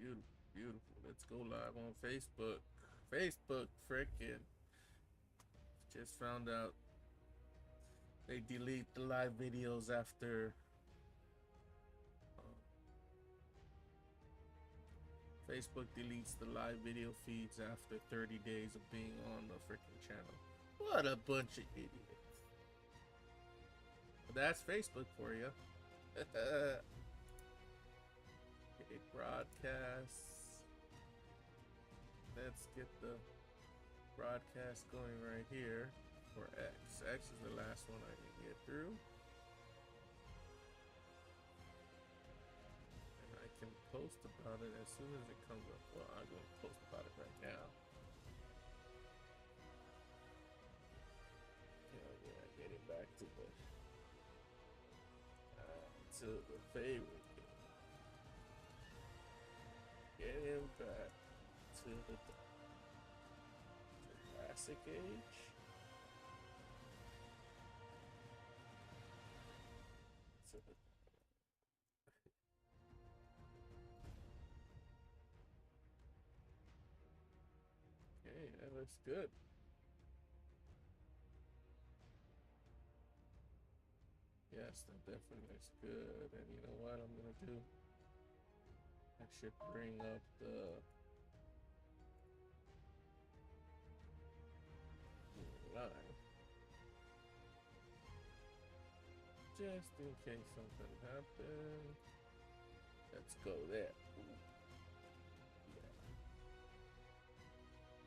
Beautiful, beautiful. Let's go live on Facebook. Facebook, frickin'. Just found out they delete the live videos after Facebook deletes the live video feeds after 30 days of being on the freaking channel. What a bunch of idiots. But that's Facebook for you. Okay, broadcasts. Let's get the broadcast going right here for X. X is the last one I can get through. And I can post about it as soon as it comes up. Well, I'm going to post about it right now. Yeah, getting back to the favorite game. Getting back to the Jurassic Age. To the okay, that looks good. Yes, that definitely looks good. And you know what I'm gonna do? I should bring up the line just in case something happened. Let's go there. Ooh. Yeah.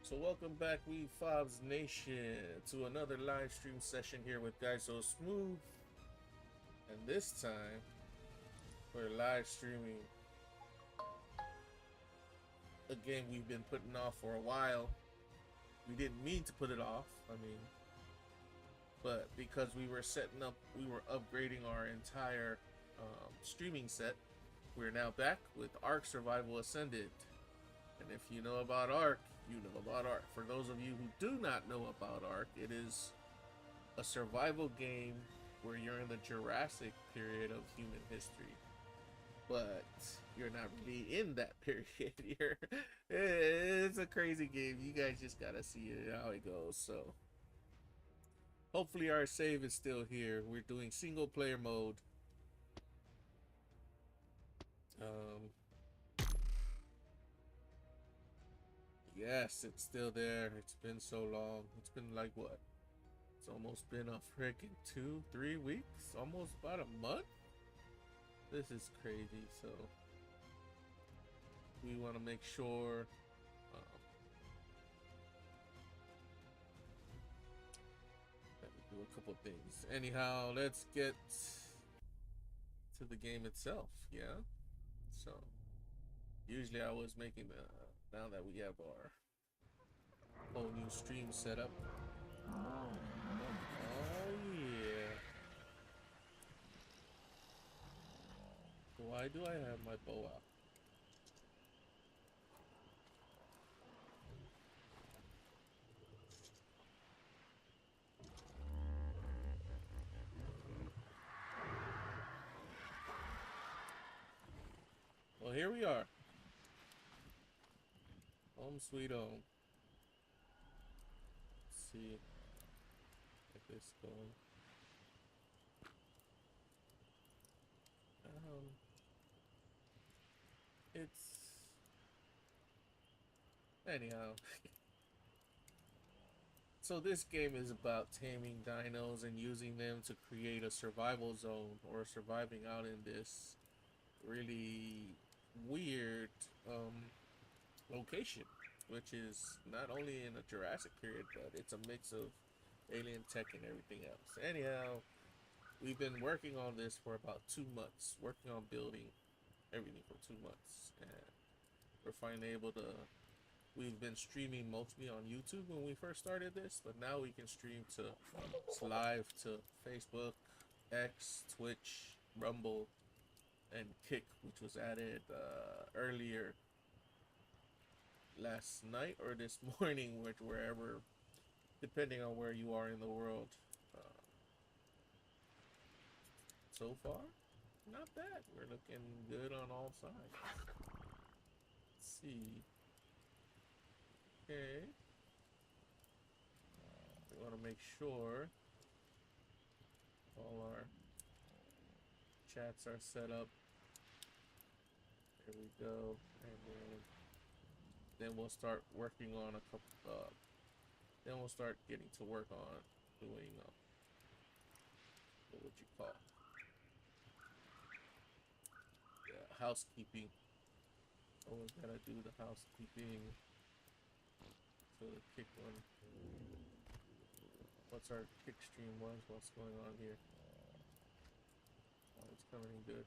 So welcome back, We Fobs Nation, to another live stream session here with Guys So Smooth. And this time, we're live streaming a game we've been putting off for a while. We didn't mean to put it off, but because we were upgrading our entire streaming set, we're now back with Ark Survival Ascended. And if you know about Ark, you know about Ark. For those of you who do not know about Ark, it is a survival game where you're in the Jurassic period of human history, but you're not really in that period. It's a crazy game. You guys just gotta see it, how it goes. So hopefully our save is still here. We're doing single player mode. Yes, it's still there. It's been so long. It's been like what? It's almost been a freaking 2-3 weeks, almost about a month. This is crazy. So we want to make sure that we do a couple things. Anyhow, let's get to the game itself. Yeah. So usually I was making the, now that we have our whole new stream set up. Oh yeah. Why do I have my bow out? Well, here we are. Home sweet home. Let's see. Get this going. It's anyhow. So this game is about taming dinos and using them to create a survival zone, or surviving out in this really weird location, which is not only in the Jurassic period, but it's a mix of alien tech and everything else. Anyhow, we've been working on this for about 2 months, working on building everything for 2 months, and we're finally able to. We've been streaming mostly on YouTube when we first started this, but now we can stream to live to Facebook, X, Twitch, Rumble, and Kick, which was added earlier last night or this morning, which wherever, depending on where you are in the world. So far, not bad. We're looking good on all sides. see. Okay. We want to make sure all our chats are set up. There we go. And then we'll start working on a couple. Then we'll start getting to work on doing what would you call? Yeah, housekeeping. Oh, we gotta do the housekeeping. So the kick one. What's our kick stream was? What's going on here? Oh, it's coming in good.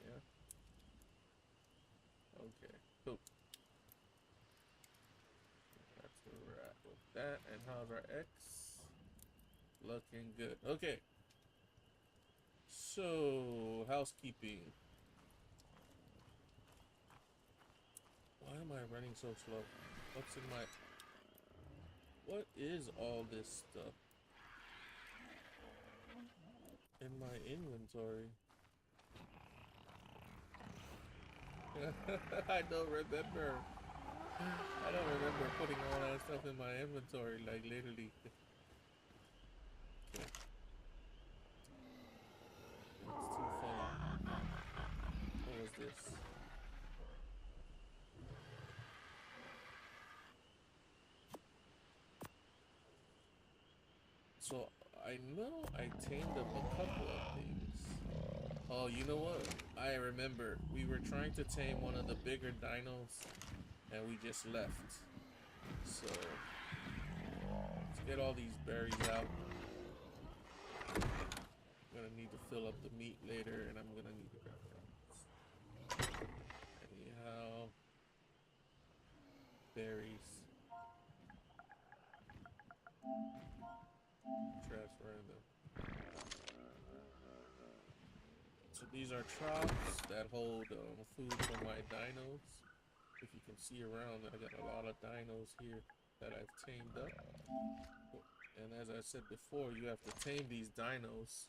Yeah. Okay. Cool. That's where we're at with that. And how's our X? Looking good. Okay. So housekeeping. Why am I running so slow? What's in my... What is all this stuff in my inventory? I don't remember. I don't remember putting all that stuff in my inventory, like literally. Okay. It's too funny. What was this? So I know I tamed up a couple of things. Oh, you know what? I remember. We were trying to tame one of the bigger dinos and we just left. So let's get all these berries out. I'm gonna need to fill up the meat later and I'm gonna need to grab that. Anyhow, berries. Transfer in them. So these are troughs that hold food for my dinos. If you can see around, I got a lot of dinos here that I've tamed up. And as I said before, you have to tame these dinos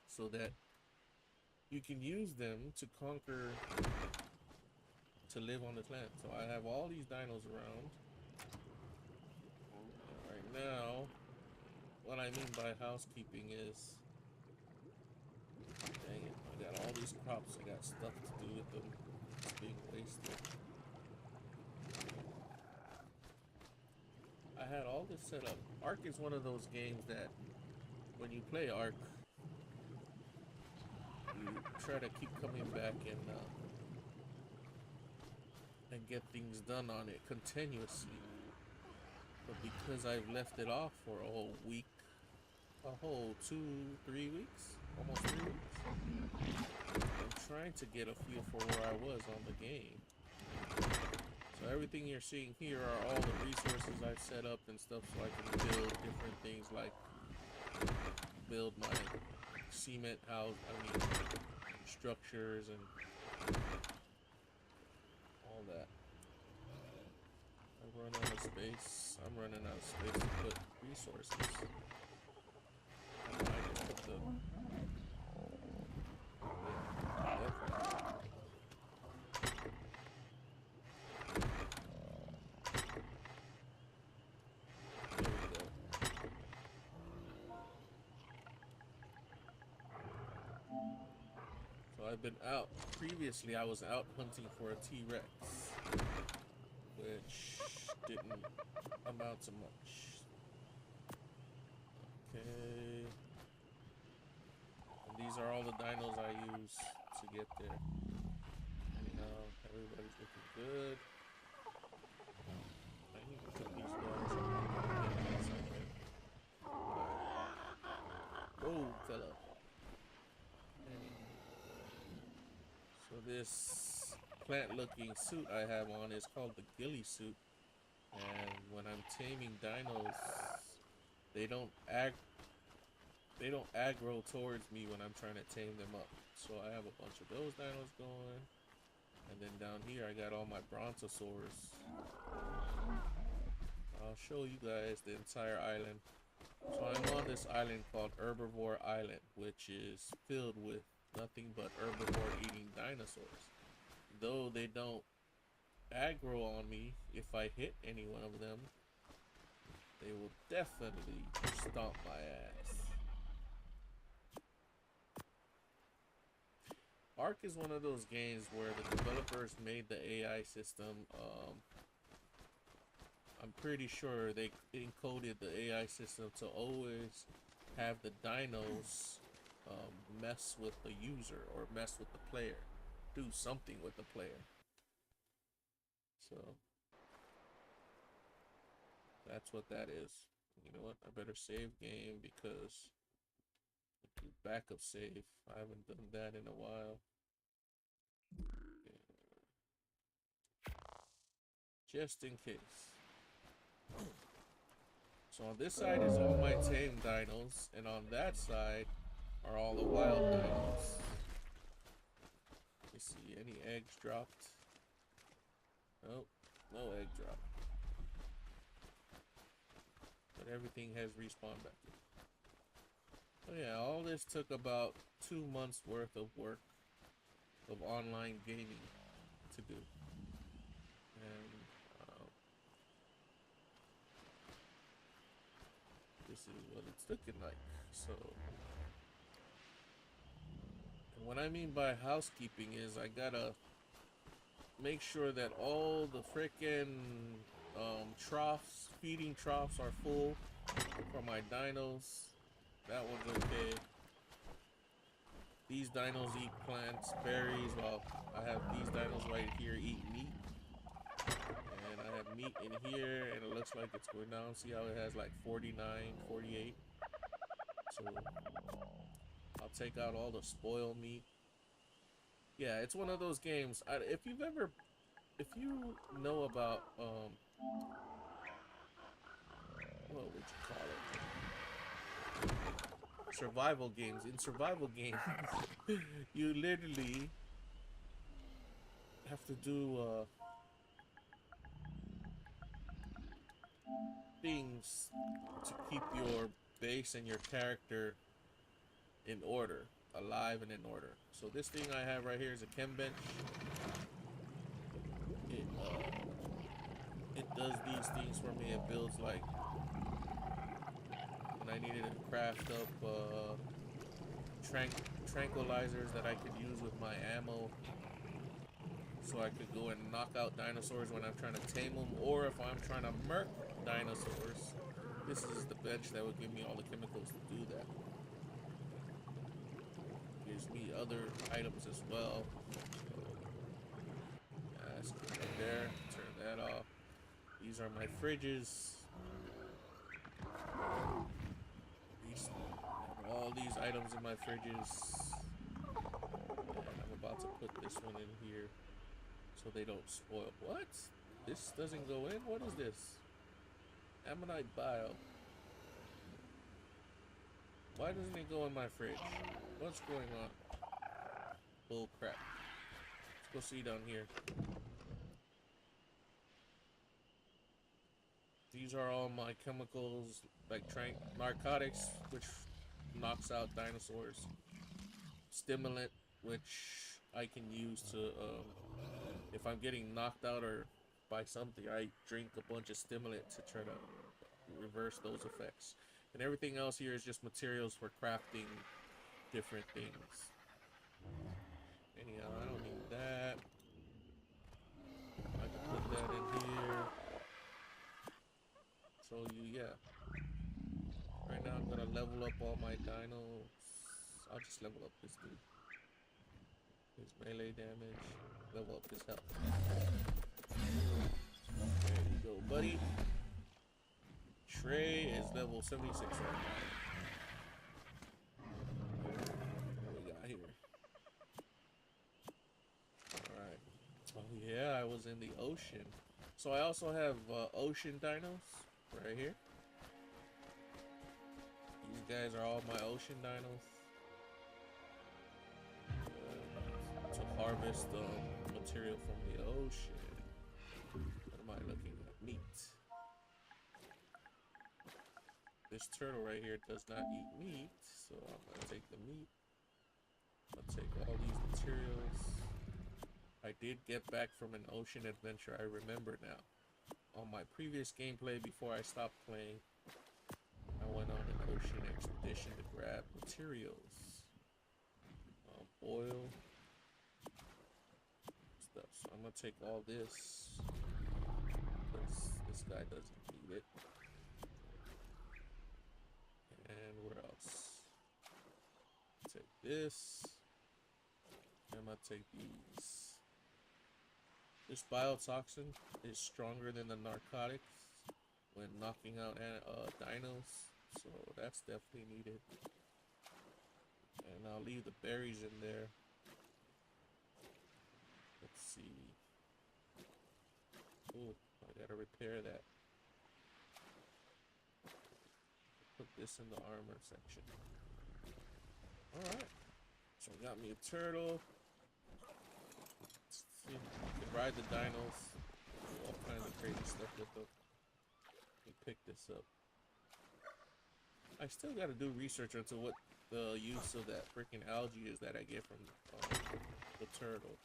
so that you can use them to conquer, to live on the planet. So I have all these dinos around. And right now, what I mean by housekeeping is, dang it, I got all these crops, I got stuff to do with them. It's being wasted. I had all this set up. Ark is one of those games that when you play Ark, you try to keep coming back and get things done on it continuously. But because I've left it off for a whole week, a whole 2-3 weeks, almost 3 weeks, I'm trying to get a feel for where I was on the game. So everything you're seeing here are all the resources I've set up and stuff so I can build different things, like build my cement house, structures and all that. I run out of space. I'm running out of space to put resources. I might just put the... I've been out. Previously, I was out hunting for a T-Rex, which didn't amount to much. Okay. And these are all the dinos I use to get there. Anyhow, everybody's looking good. I need to put these guys in. Oh, fella. So this plant-looking suit I have on is called the ghillie suit, and when I'm taming dinos, they don't aggro towards me when I'm trying to tame them up. So I have a bunch of those dinos going, and then down here I got all my brontosaurs. I'll show you guys the entire island. So I'm on this island called Herbivore Island, which is filled with nothing but herbivore eating dinosaurs. though they don't aggro on me, if I hit any one of them, they will definitely stomp my ass. Ark is one of those games where the developers made the AI system. I'm pretty sure they encoded the AI system to always have the dinos mess with the user or mess with the player, do something with the player. So that's what that is. You know what? I better save game because do backup save. I haven't done that in a while. Just in case. So on this side is all my tame dinos, and on that side are all the wild dinos. Let me see, any eggs dropped? Nope, no egg drop. But everything has respawned back. So yeah, all this took about 2 months worth of work of online gaming to do. And this is what it's looking like. So, and what I mean by housekeeping is I gotta make sure that all the frickin' troughs, feeding troughs are full for my dinos. That one's okay. These dinos eat plants, berries, while I have these dinos right here eat meat. And I have meat in here, and it looks like it's going down. See how it has like 49, 48? So I'll take out all the spoiled meat. Yeah, it's one of those games. If you know about, what would you call it? Survival games. In survival games, you literally have to do, things to keep your base and your character in order, alive and in order. So this thing I have right here is a chem bench. It does these things for me. It builds like when I needed to craft up tranquilizers that I could use with my ammo, so I could go and knock out dinosaurs when I'm trying to tame them, or if I'm trying to murk dinosaurs. This is the bench that would give me all the chemicals to do that. Gives me other items as well. Let's get up there, turn that off. These are my fridges. All these items in my fridges. And I'm about to put this one in here so they don't spoil. What? This doesn't go in? What is this? Ammonite bio. Why doesn't it go in my fridge? What's going on? Bull crap. Let's go see down here. These are all my chemicals, like narcotics, which knocks out dinosaurs. Stimulant, which I can use to, if I'm getting knocked out or by something, I drink a bunch of stimulant to try to reverse those effects. And everything else here is just materials for crafting different things. Anyhow, I don't need that. I can put that in here. So yeah. Right now I'm gonna level up all my dinos. I'll just level up this dude. His melee damage. Level up his health. There you go, buddy. Trey is level 76 right now. What we got here? Alright. Oh yeah, I was in the ocean. So I also have ocean dinos right here. These guys are all my ocean dinos. To harvest material from the ocean. What am I looking at? Meat. This turtle right here does not eat meat, so I'm gonna take the meat. I'll take all these materials. I did get back from an ocean adventure, I remember now. On my previous gameplay before I stopped playing, I went on an ocean expedition to grab materials. Oil. Stuff. So I'm gonna take all this, because this guy doesn't need it. And where else? Take this. I'm gonna take these. This biotoxin is stronger than the narcotics when knocking out dinos, so that's definitely needed. And I'll leave the berries in there. Let's see. Oh, I gotta repair that. Put this in the armor section. Alright. So I got me a turtle. Let's see. I can ride the dinos. Do all kinds of crazy stuff with them. Let me pick this up. I still gotta do research into what the use of that freaking algae is that I get from the turtle.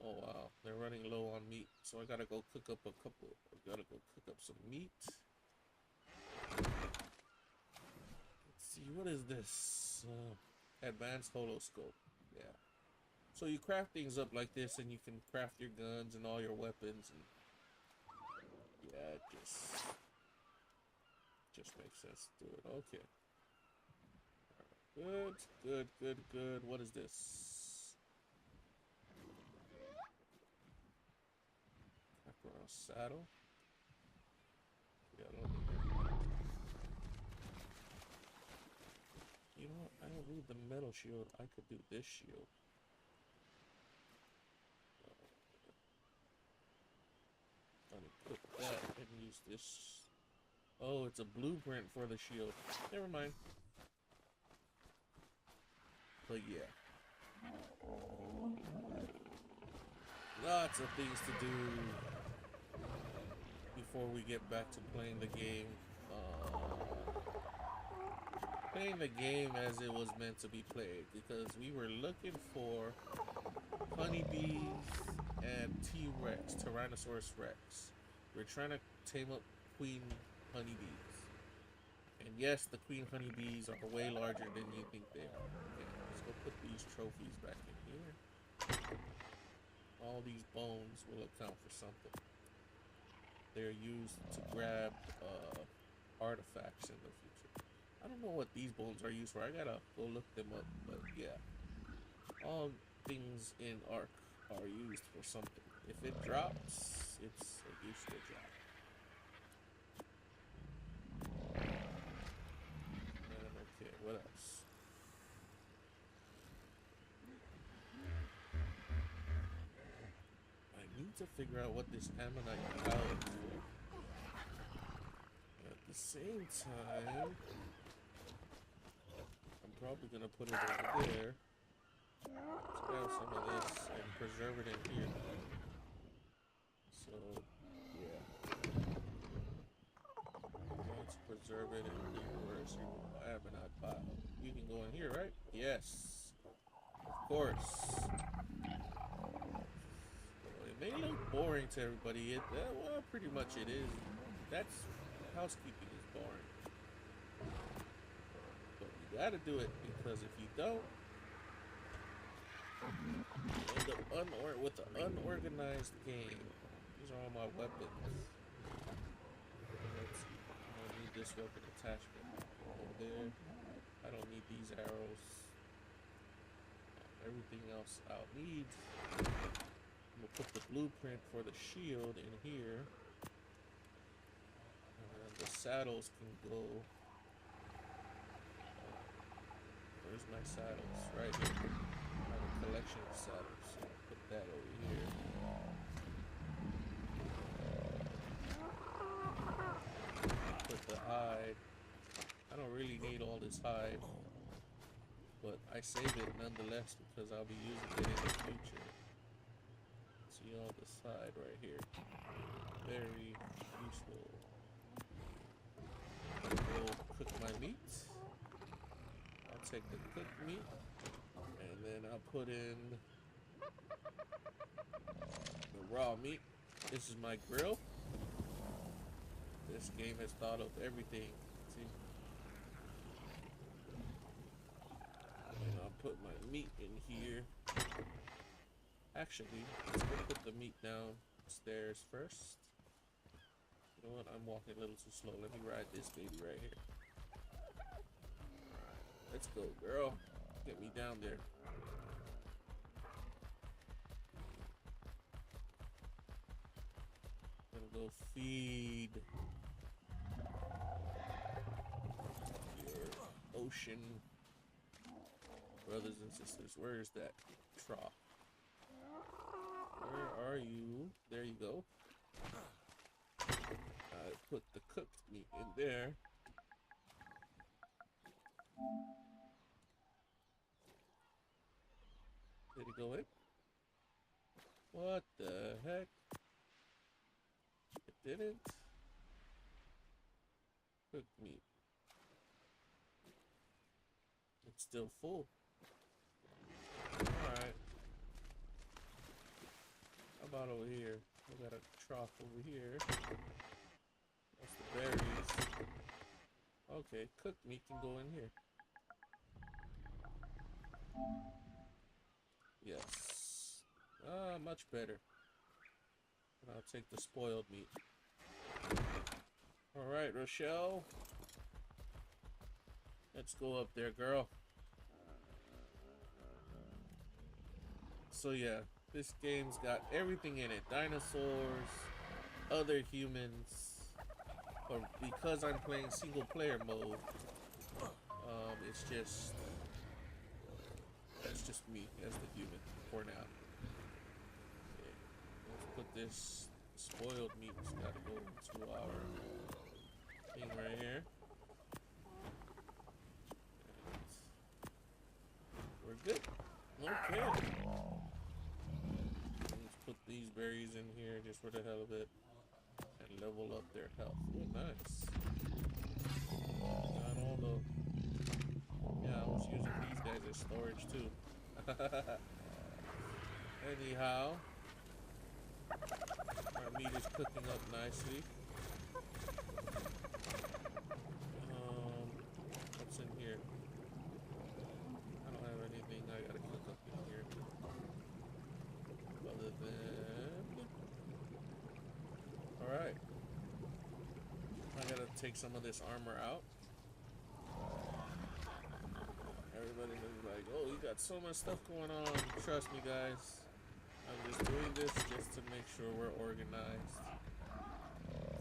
Oh wow, they're running low on meat, so I gotta go cook up some meat. Let's see, what is this? Advanced holoscope. Yeah. So you craft things up like this, and you can craft your guns and all your weapons, and yeah, it just makes sense to do it. Okay. Good. What is this? Saddle. Yeah, I don't need that. You know what? I don't need the metal shield. I could do this shield. I'm gonna put that and use this. Oh, it's a blueprint for the shield. Never mind. But yeah. Lots of things to do before we get back to playing the game. Playing the game as it was meant to be played, because we were looking for honeybees and T-Rex, Tyrannosaurus Rex. We're trying to tame up queen honeybees. And yes, the queen honeybees are way larger than you think they are. Okay, let's go put these trophies back in here. All these bones will account for something. They're used to grab artifacts in the future. I don't know what these bones are used for. I gotta go look them up, but yeah. All things in Ark are used for something. If it drops, it's a useful drop. And okay, what else? I need to figure out what this ammonite tile is for. At the same time, I'm probably gonna put it over there. Let's grab some of this and preserve it in here. So, yeah. Let's preserve it in here. Where is your ammonite pile? You can go in here, right? Yes. Of course. It may look boring to everybody. Well, pretty much it is. That's housekeeping is boring. But you gotta do it, because if you don't, you end up with an unorganized game. These are all my weapons. Let's see. I don't need this weapon attachment over there. I don't need these arrows. Everything else I'll need. I'm gonna put the blueprint for the shield in here. And the saddles can go. Where's my saddles? Right here. I have a collection of saddles, so I'll put that over here. Put the hide. I don't really need all this hide, but I save it nonetheless because I'll be using it in the future. See all this hide right here. Very useful. I'll go cook my meat. I'll take the cooked meat and then I'll put in The raw meat. This is my grill. This game has thought of everything. See? And I'll put my meat in here. Actually, let's go put the meat downstairs first. You know what? I'm walking a little too slow. Let me ride this baby right here. Alright, let's go, girl. Get me down there. Gonna go feed your ocean brothers and sisters. Where is that trough? Where are you? There you go. I put the cooked meat in there. Did it go in? What the heck? It didn't. Cooked meat. It's still full. Alright. How about over here? We got a trough over here. That's the berries. Okay, cooked meat can go in here. Yes. Ah, much better. And I'll take the spoiled meat. Alright, Rochelle. Let's go up there, girl. So yeah, this game's got everything in it. Dinosaurs, other humans. But because I'm playing single player mode, it's just me as the human for now. Okay, let's put this spoiled meat. It's gotta go into our thing right here. And we're good. Okay. Let's put these berries in here just for the hell of it and level up their health. Oh, nice. Got all the... Yeah, I was using these guys as storage too. Anyhow, our meat is cooking up nicely. What's in here? I don't have anything I gotta cook up in here. Other than... Alright. I gotta take some of this armor out. Everybody was like, oh, you got so much stuff going on. Trust me, guys. I'm just doing this just to make sure we're organized.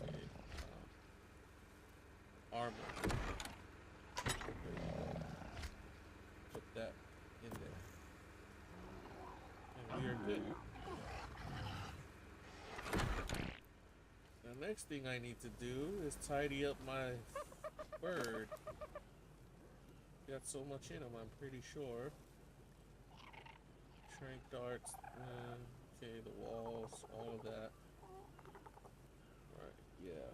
Okay. Armor. Put that in there. And we are good. The next thing I need to do is tidy up my bird. Got so much in them, I'm pretty sure. Shrink darts, okay, the walls, all of that. Alright, yeah.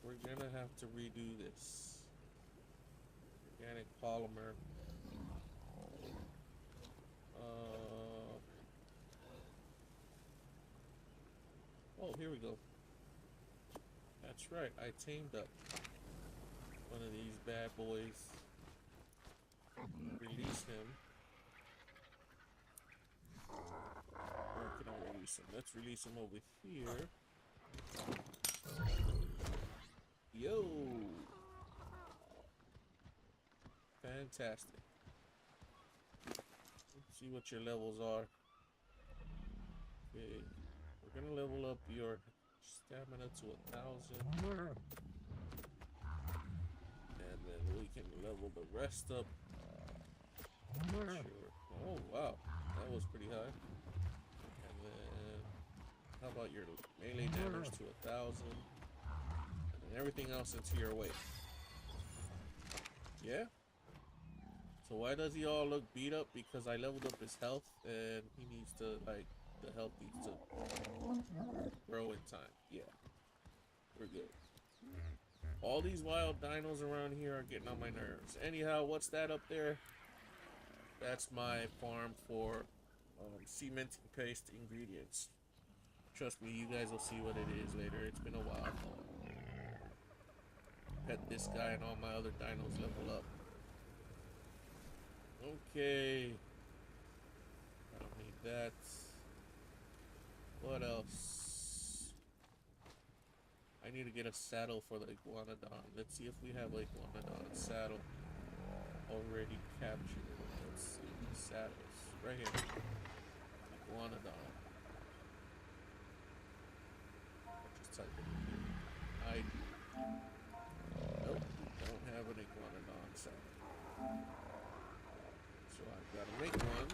We're gonna have to redo this. Organic polymer. Oh, here we go. That's right, I tamed up one of these bad boys. Release him. Where can I release him? Let's release him over here. Yo! Fantastic. Let's see what your levels are. Okay, we're gonna level up your stamina to 1,000. And then we can level the rest up. Sure. Oh wow, that was pretty high. And then how about your melee damage to 1,000? And then everything else into your weight. Yeah? So why does he all look beat up? Because I leveled up his health and he needs to, like, the health needs to grow in time. Yeah. We're good. All these wild dinos around here are getting on my nerves. Anyhow, what's that up there? That's my farm for cementing paste ingredients. Trust me, you guys will see what it is later. It's been a while. Pet this guy and all my other dinos level up. Okay. I don't need that. What else? I need to get a saddle for the iguanodon. Let's see if we have an iguanodon saddle already captured. Let's see. Saddles. Right here. Iguanodon. Just type it in here. I nope, don't have an iguanodon saddle. So I've got to make one.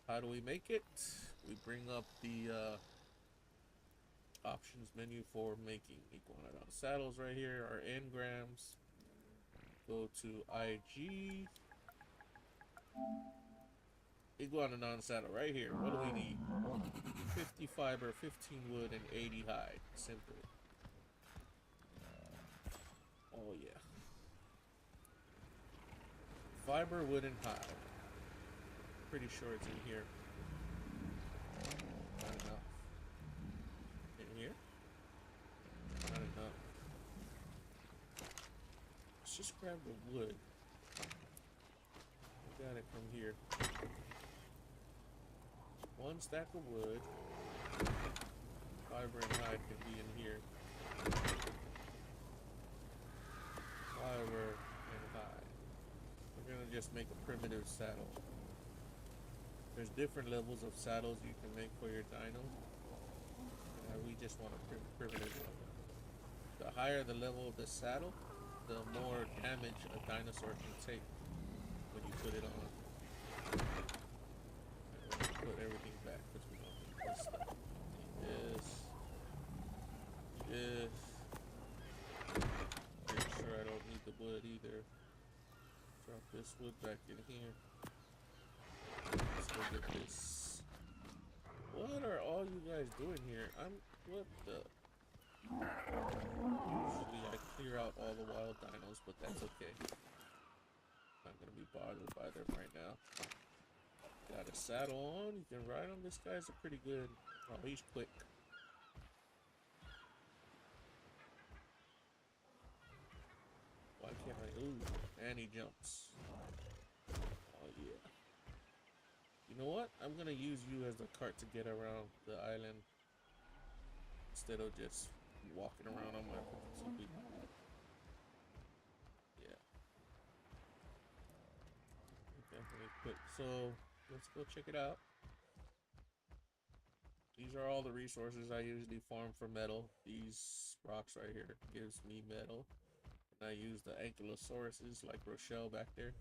How do we make it? We bring up the options menu for making iguanodon saddles right here. Our engrams. Go to IG. Iguanodon saddle right here. What do we need? 50 fiber, 15 wood, and 80 hide. Simple. Oh yeah. Fiber, wood, and hide. Pretty sure it's in here. Not enough. In here? Not enough. Let's just grab the wood. We got it from here. One stack of wood. Fiber and hide can be in here. Fiber and hide. We're gonna just make a primitive saddle. There's different levels of saddles you can make for your dino. We just want a primitive one. The higher the level of the saddle, the more damage a dinosaur can take when you put it on. Put everything back because we don't need this stuff. This. Pretty sure I don't need the wood either. Drop this wood back in here. Let's go get this. What are all you guys doing here? What the? Usually I clear out all the wild dinos, but that's okay. Not gonna be bothered by them right now. Got a saddle on. You can ride him. This guy's a pretty good. Oh, he's quick. Why can't I? Ooh, and he jumps. Oh yeah. You know what? I'm gonna use you as the cart to get around the island instead of just walking around on my own. Yeah. Definitely quick. So let's go check it out. These are all the resources I usually farm for metal. These rocks right here gives me metal. And I use the ankylosauruses like Rochelle back there.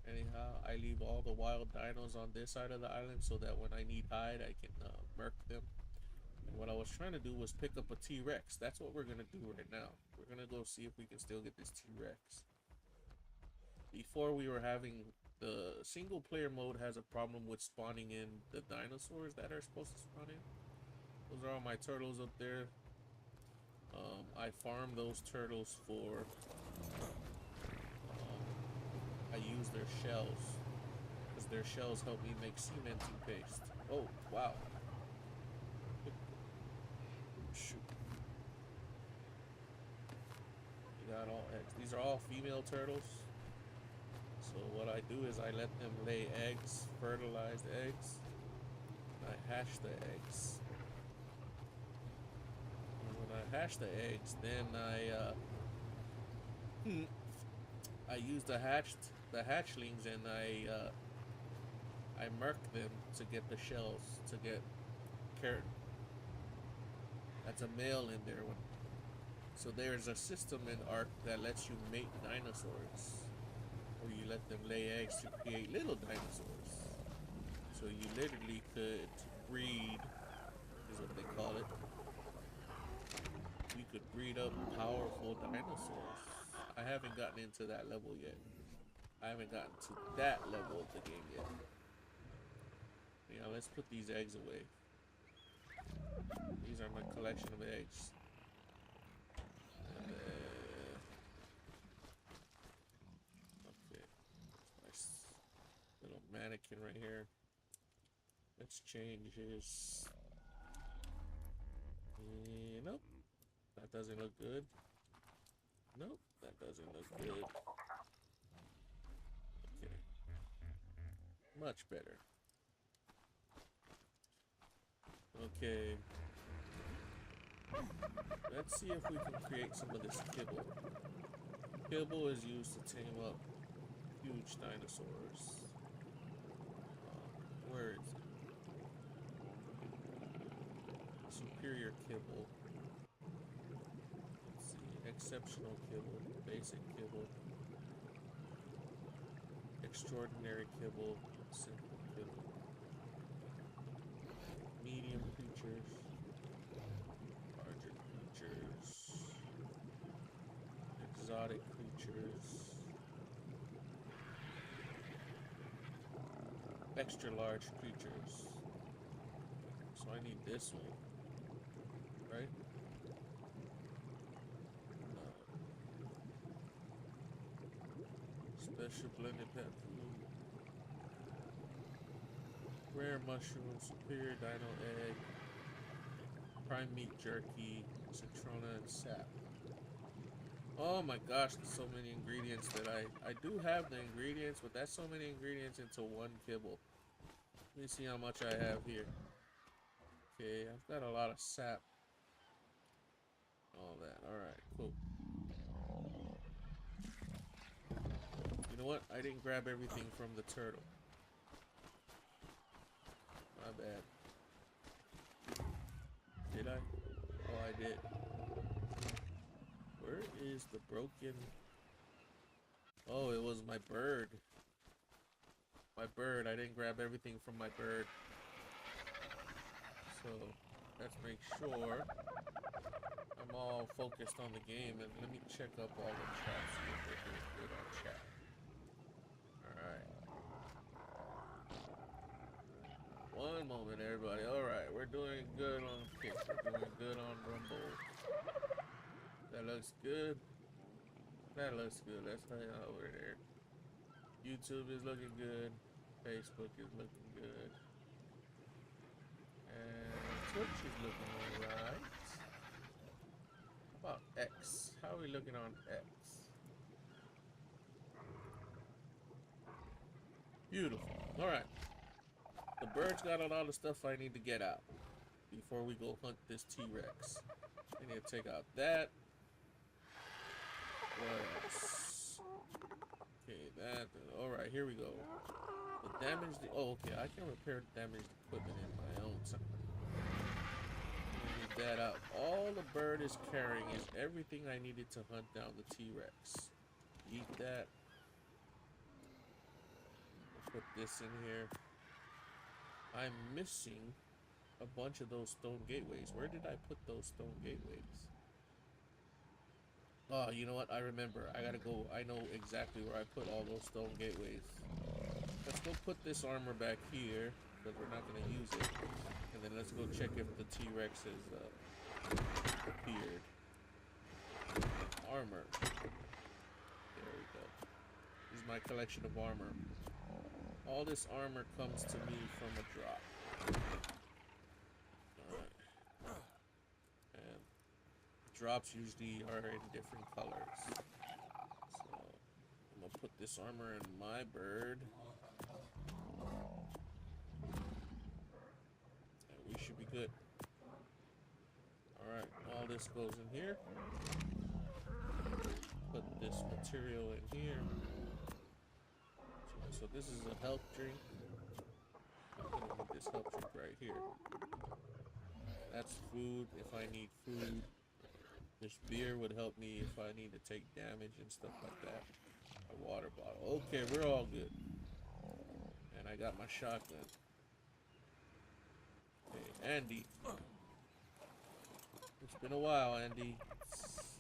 Anyhow, I leave all the wild dinos on this side of the island so that when I need hide, I can murk them. And what I was trying to do was pick up a T-Rex. That's what we're going to do right now. We're going to go see if we can still get this T-Rex. Before we were having the single player mode has a problem with spawning in the dinosaurs that are supposed to spawn in. Those are all my turtles up there. I farm those turtles for I use their shells because their shells help me make cementing paste. Oh wow. Shoot. You got all eggs. These are all female turtles. So what I do is I let them lay eggs, fertilized eggs. I hatch the eggs. And when I hatch the eggs, then I use the hatchlings and I murk them to get the shells, to get carrot. That's a male in there. So there's a system in Ark that lets you mate dinosaurs. Or you let them lay eggs to create little dinosaurs. So you literally could breed, is what they call it. You could breed up powerful dinosaurs. I haven't gotten into that level yet. I haven't gotten to that level of the game yet. Yeah, let's put these eggs away. These are my collection of eggs. And, okay. mannequin right here. Let's change his... Nope. That doesn't look good. Nope. That doesn't look good. Okay. Much better. Okay. Let's see if we can create some of this kibble. Kibble is used to tame up huge dinosaurs. Where is it? Superior kibble. Let's see. Exceptional kibble. Basic kibble. Extraordinary kibble. Simple kibble. Medium creatures. Larger creatures. Exotic creatures. Extra large creatures. So I need this one, right? No. Special blended pet food. Rare mushroom, superior dino egg, prime meat jerky, citrona, and sap. Oh my gosh, there's so many ingredients that I do have the ingredients, but that's so many ingredients into one kibble. Let me see how much I have here. Okay, I've got a lot of sap. All that. Alright, cool. You know what? I didn't grab everything from the turtle. My bad. Did I? Oh, I did. Where is the broken... Oh, it was my bird. My bird. I didn't grab everything from my bird. So, let's make sure I'm all focused on the game. And let me check up all the chat, see if we're doing good on chat. Alright. One moment, everybody. Alright, we're doing good on Kick. We're doing good on Rumble. That looks good. That looks good. Let's hang out over there. YouTube is looking good. Facebook is looking good. And Twitch is looking alright. How about X? How are we looking on X? Beautiful. Alright. The bird's got a lot of stuff I need to get out before we go hunt this T-Rex. I need to take out that. What else? Okay, that. Alright, here we go. The damaged... Oh, okay. I can repair damaged equipment in my own time. Need that out. All the bird is carrying is everything I needed to hunt down the T-Rex. Eat that. Put this in here. I'm missing a bunch of those stone gateways. Where did I put those stone gateways? Oh, you know what? I remember. I gotta go. I know exactly where I put all those stone gateways. Let's go put this armor back here, because we're not gonna use it. And then let's go check if the T-Rex has appeared. Armor. There we go. This is my collection of armor. All this armor comes to me from a drop. Alright. And drops usually are in different colors. So I'm gonna put this armor in my bird. And we should be good. Alright, all this goes in here. Put this material in here. So this is a health drink. I'm gonna put this health drink right here. That's food if I need food. This beer would help me if I need to take damage and stuff like that. A water bottle. Okay, we're all good. And I got my shotgun. Okay, Andy. It's been a while, Andy. It's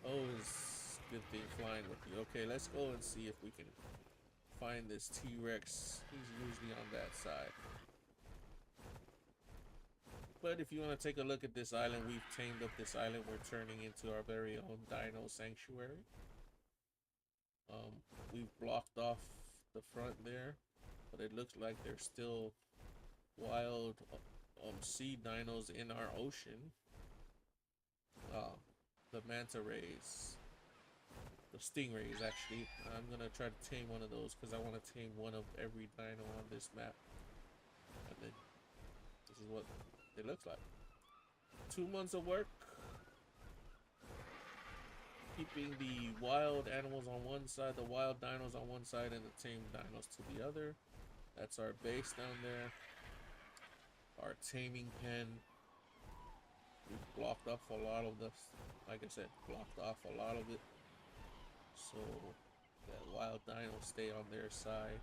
always a good thing flying with you. Okay, let's go and see if we can find this T-Rex. He's usually on that side. But if you want to take a look at this island, we've tamed up this island. We're turning into our very own dino sanctuary. We've blocked off the front there, but it looks like there's still wild sea dinos in our ocean. The manta rays, the stingrays actually. I'm gonna try to tame one of those because I want to tame one of every dino on this map. And then this is what it looks like. 2 months of work, keeping the wild animals on one side, the wild dinos on one side, and the tame dinos to the other. That's our base down there. Our taming pen. We've blocked off a lot of this. Like I said, blocked off a lot of it. So that wild dinos stay on their side.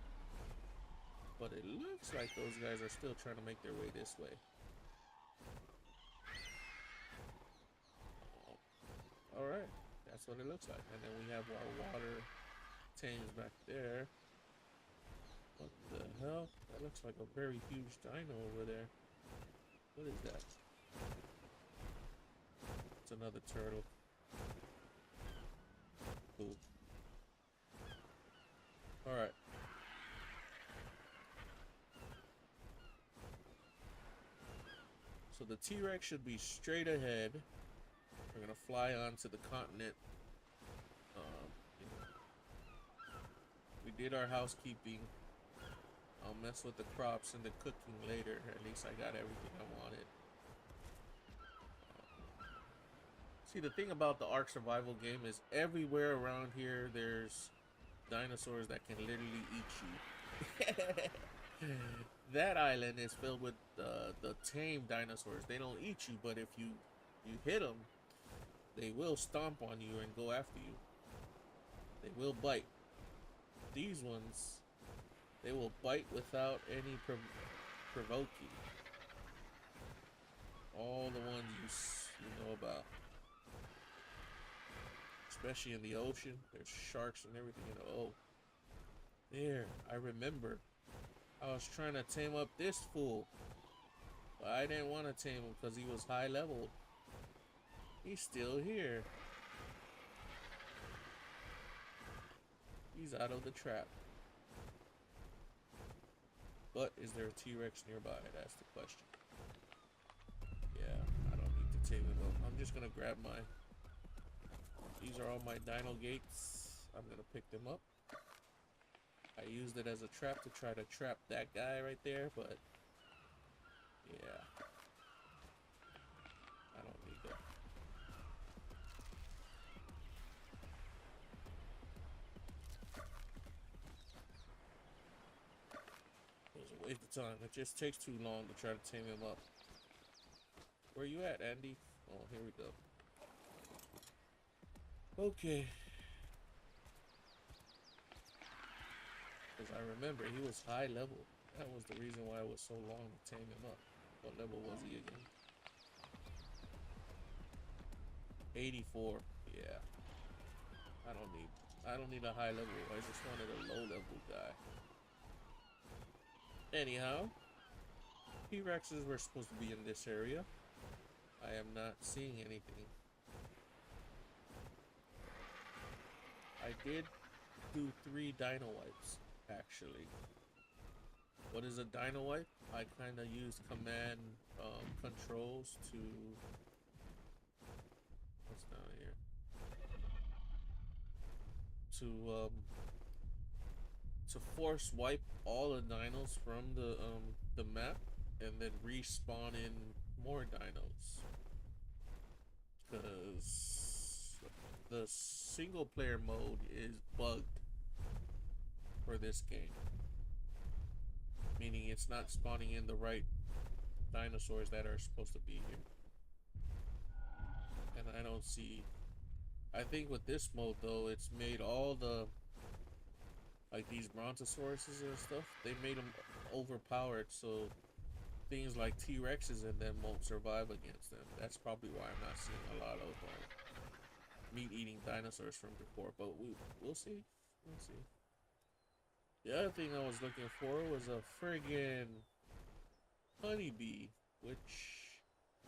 But it looks like those guys are still trying to make their way this way. Alright, that's what it looks like. And then we have our water tames back there. What the hell? That looks like a very huge dino over there. What is that? It's another turtle. Cool. Alright. So the T-Rex should be straight ahead. We're gonna fly onto the continent. We did our housekeeping. I'll mess with the crops and the cooking later. At least I got everything I wanted. See, the thing about the Ark Survival game is everywhere around here there's dinosaurs that can literally eat you. That island is filled with the tame dinosaurs. They don't eat you, but if you hit them, they will stomp on you and go after you. They will bite. These ones, they will bite without any provoking. All the ones you know about. Especially in the ocean, there's sharks and everything. Oh, there, I remember. I was trying to tame up this fool, but I didn't want to tame him because he was high level. He's still here. He's out of the trap. But is there a T-Rex nearby? That's the question. Yeah, I don't need to tame him up. I'm just gonna grab my... These are all my dino gates. I'm gonna pick them up. I used it as a trap to try to trap that guy right there, but yeah, I don't need that. It was a waste of time. It just takes too long to try to tame him up. Where you at, Andy? Oh, here we go. Okay. Because I remember he was high level. That was the reason why it was so long to tame him up. What level was he again? 84. Yeah. I don't need a high level. I just wanted a low level guy. Anyhow, T-Rexes were supposed to be in this area. I am not seeing anything. I did do 3 dino wipes, actually. What is a dino wipe? I kind of use command controls to... What's down here? To force wipe all the dinos from the map and then respawn in more dinos. Because the single player mode is bugged for this game, meaning it's not spawning in the right dinosaurs that are supposed to be here. And I don't see... I think with this mode though, it's made all the, like these brontosauruses and stuff, they made them overpowered, so things like T-Rexes and them won't survive against them. That's probably why I'm not seeing a lot of meat-eating dinosaurs from before, but we'll see. We'll see. The other thing I was looking for was a friggin' honeybee, which,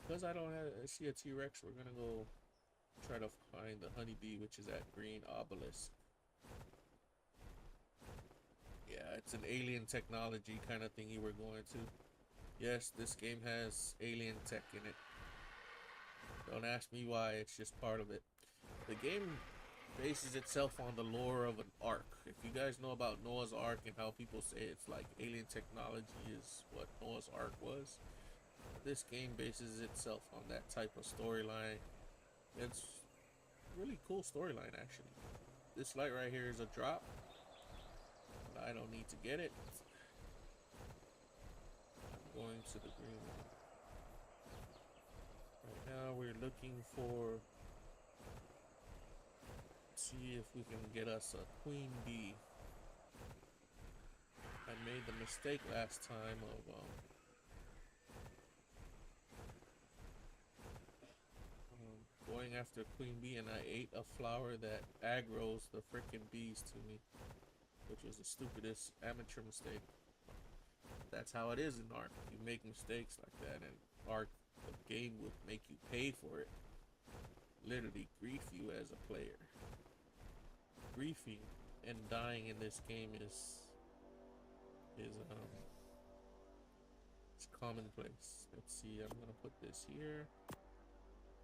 because I don't see a T-Rex, we're gonna go try to find the honeybee, which is at Green Obelisk. Yeah, it's an alien technology kind of thingy we're going to. Yes, this game has alien tech in it. Don't ask me why, it's just part of it. The game bases itself on the lore of an ark. If you guys know about Noah's Ark and how people say it's like alien technology is what Noah's Ark was, this game bases itself on that type of storyline. It's really cool storyline actually. This light right here is a drop, but I don't need to get it. I'm going to the green one. Right now we're looking for, see if we can get us a queen bee. I made the mistake last time of going after queen bee, and I ate a flower that aggroes the freaking bees to me, which was the stupidest amateur mistake. That's how it is in Ark. You make mistakes like that, and Ark, the game would make you pay for it. Literally grief you as a player. Griefing and dying in this game is it's commonplace. Let's see, I'm gonna put this here.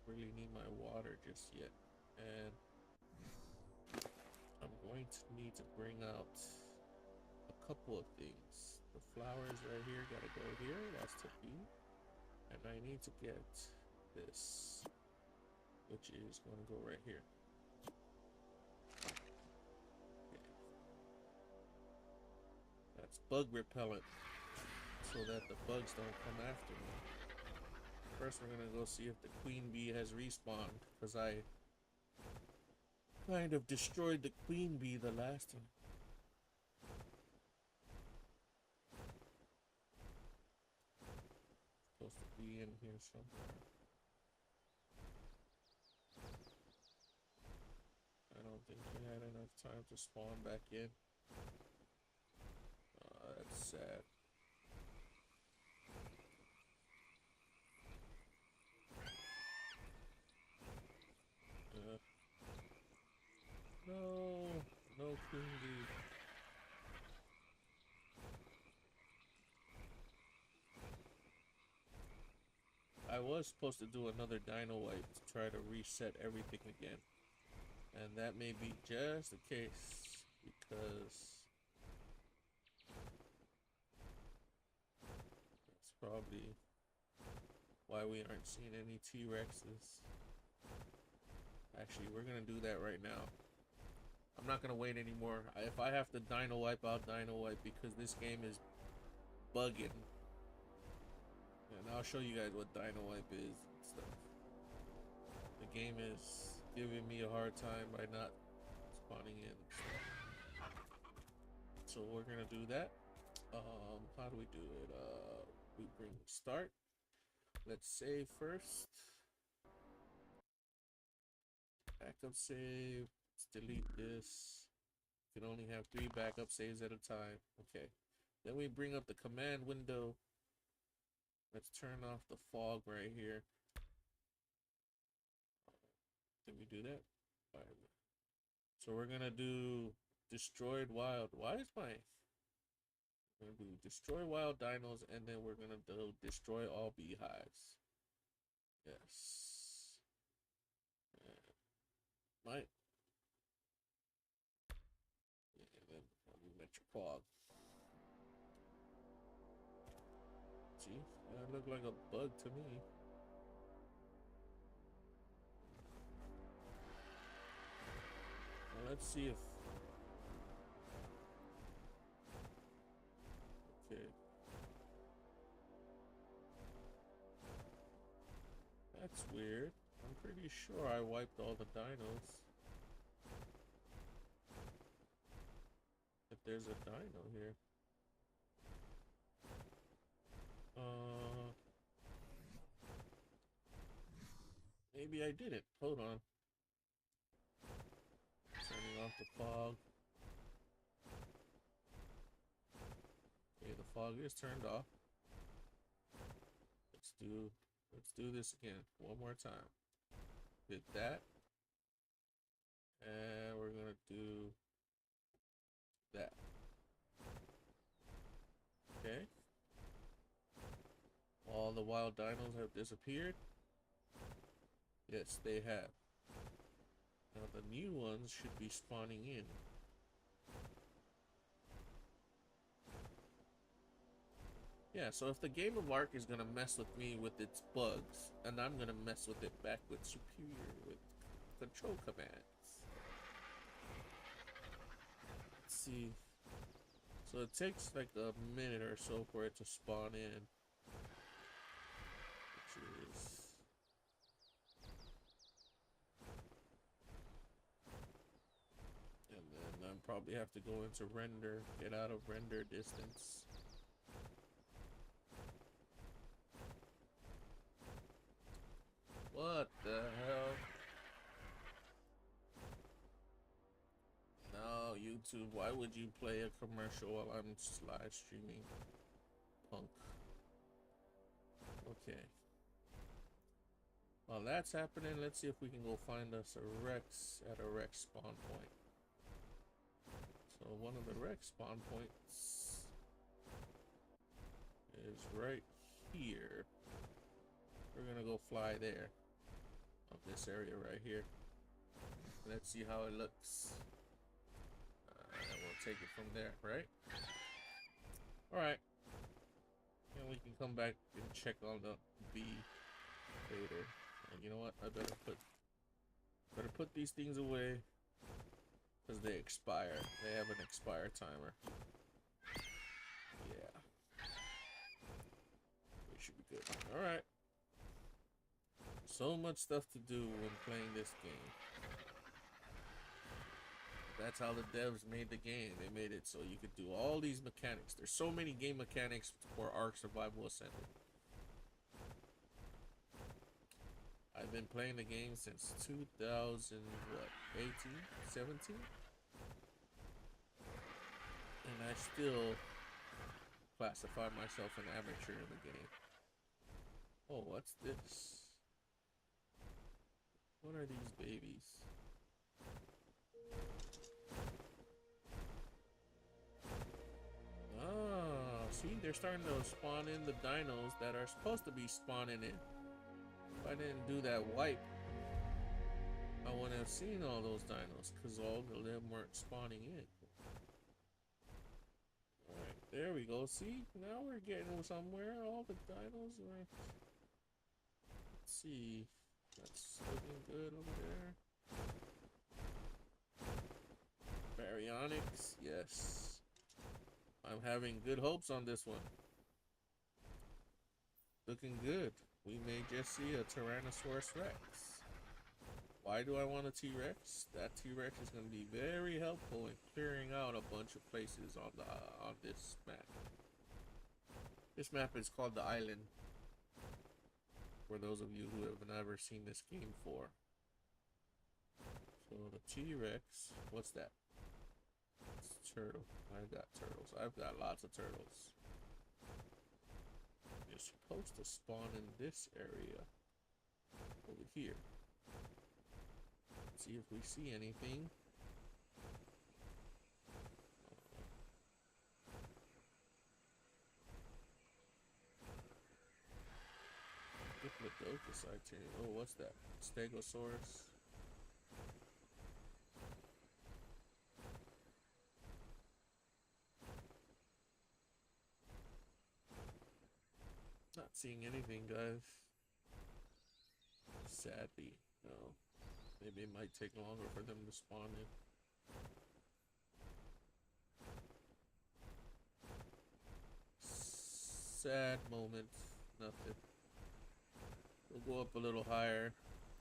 Really need my water just yet, and I'm going to need to bring out a couple of things. The flowers right here gotta go here, that's to be, and I need to get this, which is gonna go right here. Okay. That's bug repellent, so that the bugs don't come after me. First we're gonna go see if the queen bee has respawned, because I kind of destroyed the queen bee the last time. Supposed to be in here somewhere. I don't think we had enough time to spawn back in. That's sad. No queen bee. I was supposed to do another dino wipe to try to reset everything again, and that may be just the case, because that's probably why we aren't seeing any T-Rexes. Actually, we're gonna do that right now. I'm not gonna wait anymore. If I have to dino wipe, I'll dino wipe, because this game is bugging. And I'll show you guys what dino wipe is and stuff. The game is giving me a hard time by not spawning in. So we're gonna do that. How do we do it? We bring start. Let's save first. Backup save. Let's delete this. You can only have 3 backup saves at a time. Okay. Then we bring up the command window. Let's turn off the fog right here. Did we do that? All right. So we're gonna do destroyed wild. Why is my... We're gonna do destroy wild dinos, and then we're gonna do destroy all beehives. Yes. Might. Yeah, then we metro fog. See, that looked like a bug to me. Now let's see if... Okay. That's weird. I'm pretty sure I wiped all the dinos. If there's a dino here. Maybe I didn't. Hold on. Turning off the fog. Okay, the fog is turned off. Let's do this again one more time. Did that. And we're gonna do that. Okay. All the wild dinos have disappeared. Yes, they have. Now the new ones should be spawning in. Yeah, so if the game of Ark is gonna mess with me with its bugs, and I'm gonna mess with it back with superior, with control commands. Let's see. So it takes like a minute or so for it to spawn in. Which is... And then I probably have to go into render, get out of render distance. What the hell? No, YouTube, why would you play a commercial while I'm live streaming? Punk. Okay. While that's happening, let's see if we can go find us a Rex at a Rex spawn point. So one of the Rex spawn points is right here. We're gonna go fly there. Of this area right here. Let's see how it looks. And we'll take it from there, right? Alright. And we can come back and check on the bee later. And you know what? I better put these things away. Because they expire. They have an expire timer. Yeah. We should be good. Alright. So much stuff to do when playing this game. That's how the devs made the game. They made it so you could do all these mechanics. There's so many game mechanics for Ark Survival Ascended. I've been playing the game since 2018, 17? And I still classify myself an amateur in the game. Oh, what's this? What are these babies? Ah, see, they're starting to spawn in the dinos that are supposed to be spawning in. If I didn't do that wipe, I wouldn't have seen all those dinos because all of them weren't spawning in. Alright, there we go. See, now we're getting somewhere. All the dinos are... Let's see. That's looking good over there. Baryonyx, yes. I'm having good hopes on this one. Looking good. We may just see a Tyrannosaurus Rex. Why do I want a T-Rex? That T-Rex is going to be very helpful in clearing out a bunch of places on this map. This map is called the Island. For those of you who have never seen this game before. So the T-Rex, what's that? It's a turtle. I've got turtles. I've got lots of turtles. You're supposed to spawn in this area. Over here. Let's see if we see anything. Diplodocus, I tell you. Oh, what's that? Stegosaurus. Not seeing anything, guys. Sadly, no. Maybe it might take longer for them to spawn in. Sad moment. Nothing. We'll go up a little higher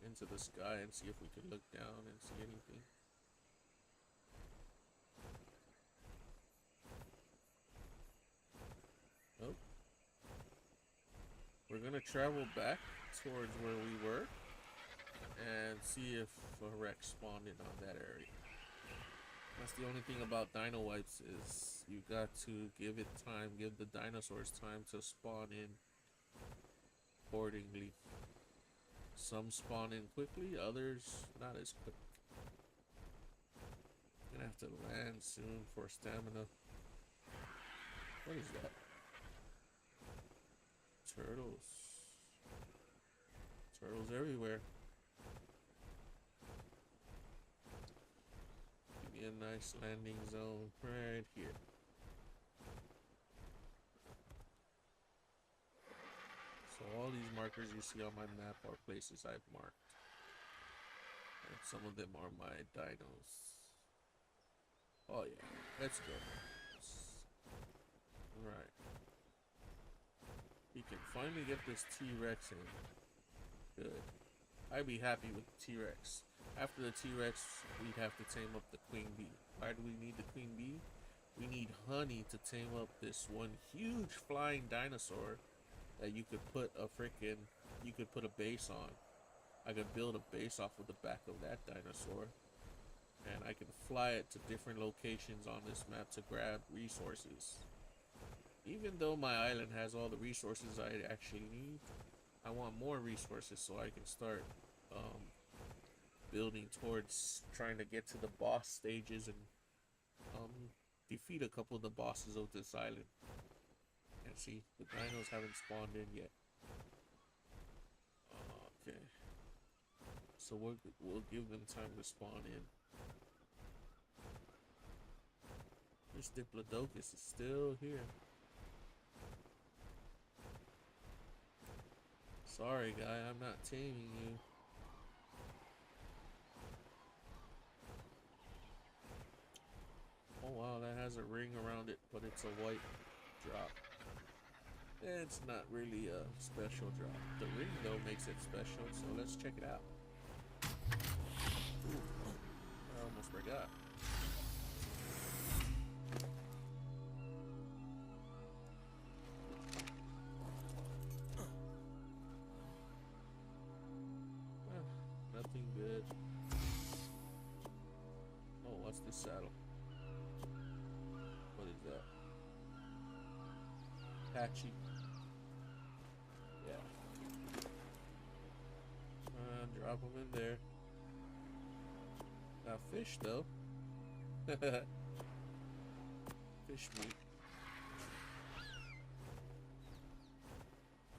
into the sky and see if we can look down and see anything. Nope. We're gonna travel back towards where we were and see if a Rex spawned in on that area. That's the only thing about dino wipes is you got to give it time, give the dinosaurs time to spawn in accordingly. Some spawn in quickly, others not as quick. Gonna have to land soon for stamina. What is that? Turtles. Turtles everywhere. Give me a nice landing zone right here. So all these markers you see on my map are places I've marked. And some of them are my dinos. Oh yeah, let's go. Alright. We can finally get this T-Rex in. Good. I'd be happy with the T-Rex. After the T-Rex, we'd have to tame up the Queen Bee. Why do we need the Queen Bee? We need honey to tame up this one huge flying dinosaur that you could put a base on. I could build a base off of the back of that dinosaur, and I can fly it to different locations on this map to grab resources. Even though my island has all the resources I actually need, I want more resources so I can start building towards trying to get to the boss stages and defeat a couple of the bosses of this island. And see, the dinos haven't spawned in yet. Okay. So we'll give them time to spawn in. This Diplodocus is still here. Sorry, guy, I'm not taming you. Oh wow, that has a ring around it, but it's a white drop. It's not really a special drop. The ring though makes it special, so let's check it out. Ooh, I almost forgot. Nothing good. Oh, what's this saddle? What is that? Patchy. Yeah. Drop them in there. Now fish though. Fish meat.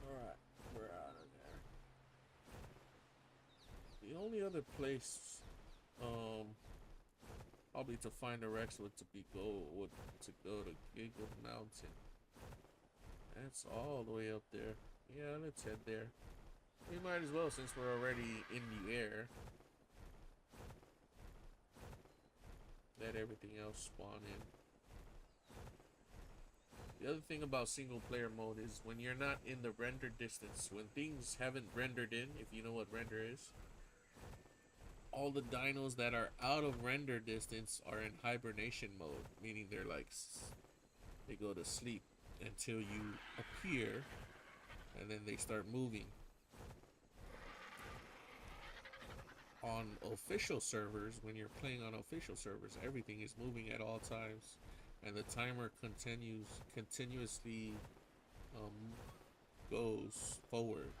Alright, we're out of there. The only other place probably to find a Rex would to go to Giggle Mountain. That's all the way up there. Yeah, let's head there. We might as well since we're already in the air. Let everything else spawn in. The other thing about single player mode is when you're not in the render distance, when things haven't rendered in, if you know what render is, all the dinos that are out of render distance are in hibernation mode, meaning they're like, they go to sleep until you appear, and then they start moving. On official servers, when you're playing on official servers, everything is moving at all times, and the timer continuously goes forward.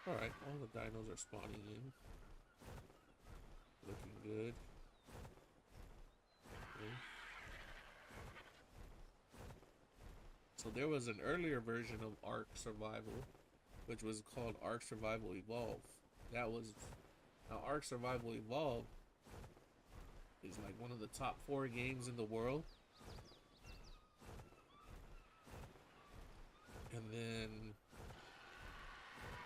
Alright, all the dinos are spawning in. Looking good. Okay. So there was an earlier version of Ark Survival, which was called Ark Survival Evolve. Now Ark Survival Evolve is like one of the top 4 games in the world. And then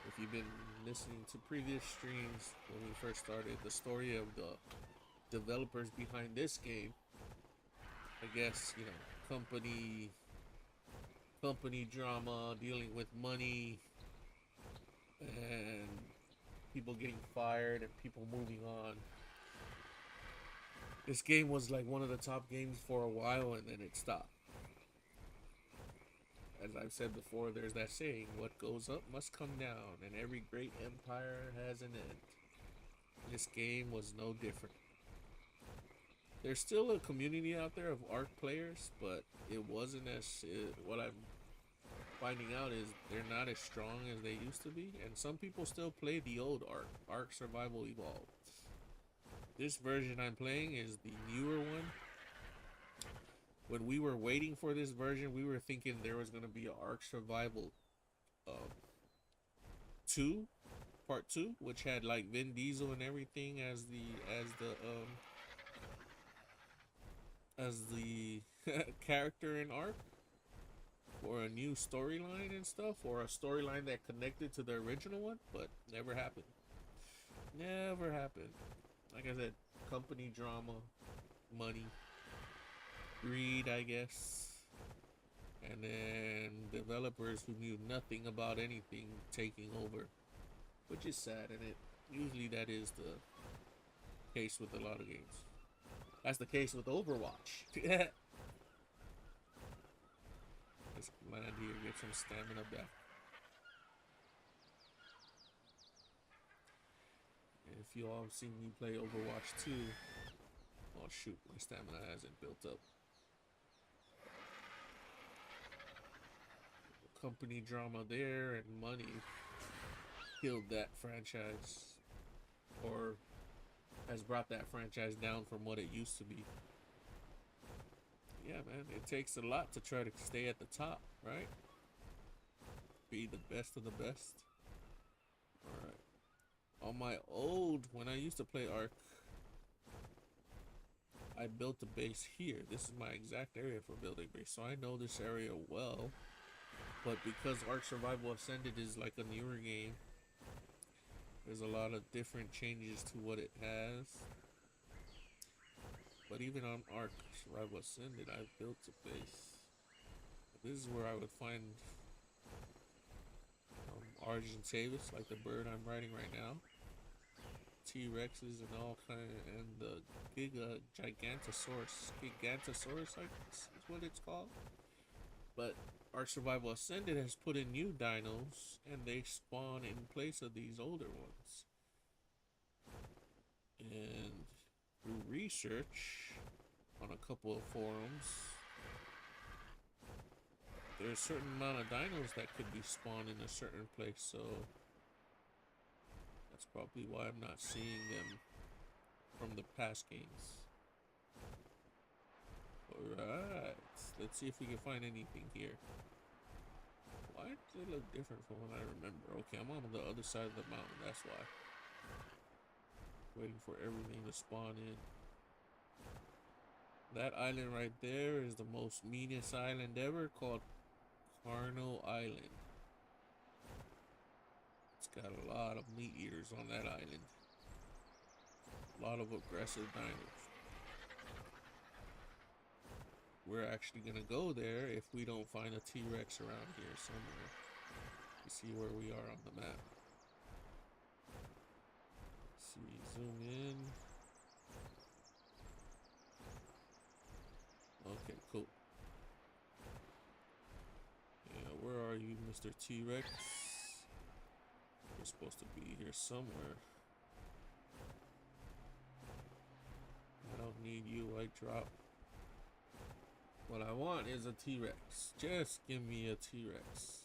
if you've been listening to previous streams when we first started, the story of the developers behind this game, I guess, you know, company drama, dealing with money and people getting fired and people moving on. This game was like one of the top games for a while, and then it stopped. As I've said before, there's that saying, what goes up must come down, and every great empire has an end. This game was no different. There's still a community out there of Ark players, but it wasn't what I'm finding out is they're not as strong as they used to be, and some people still play the old Ark Survival Evolved. This version I'm playing is the newer one. When we were waiting for this version, we were thinking there was going to be an Ark Survival um, 2, part 2, which had like Vin Diesel and everything as the character in Ark, or a new storyline and stuff, or a storyline that connected to the original one, but never happened. Never happened. Like I said, company drama, money, greed, I guess. And then developers who knew nothing about anything taking over, which is sad, and it usually that is the case with a lot of games. That's the case with Overwatch. Let's land here, get some stamina back. If you all have seen me play Overwatch 2, oh shoot, my stamina hasn't built up. Company drama there and money killed that franchise, or has brought that franchise down from what it used to be. Yeah, man, it takes a lot to try to stay at the top, right? Be the best of the best. Alright. On my when I used to play Ark, I built a base here. This is my exact area for building base, so I know this area well. But because Ark Survival Ascended is like a newer game, there's a lot of different changes to what it has. But even on Ark Survival Ascended, I built a base. This is where I would find Argentavis, like the bird I'm riding right now. T-Rexes and all kind of, and the Gigantosaurus, I guess is what it's called. But Ark Survival Ascended has put in new dinos, and they spawn in place of these older ones. And through research on a couple of forums, there's a certain amount of dinos that could be spawned in a certain place, so that's probably why I'm not seeing them from the past games. Alright, let's see if we can find anything here. Why does it look different from what I remember? Okay, I'm on the other side of the mountain, that's why. Waiting for everything to spawn in. That island right there is the most meanest island ever, called Carno Island. It's got a lot of meat eaters on that island. A lot of aggressive dinos. We're actually gonna go there if we don't find a T-Rex around here somewhere. You see where we are on the map. Let's see, zoom in. Okay, cool. Yeah, where are you, Mr. T-Rex? You're supposed to be here somewhere. I don't need you, I drop. What I want is a T-Rex. Just give me a T-Rex.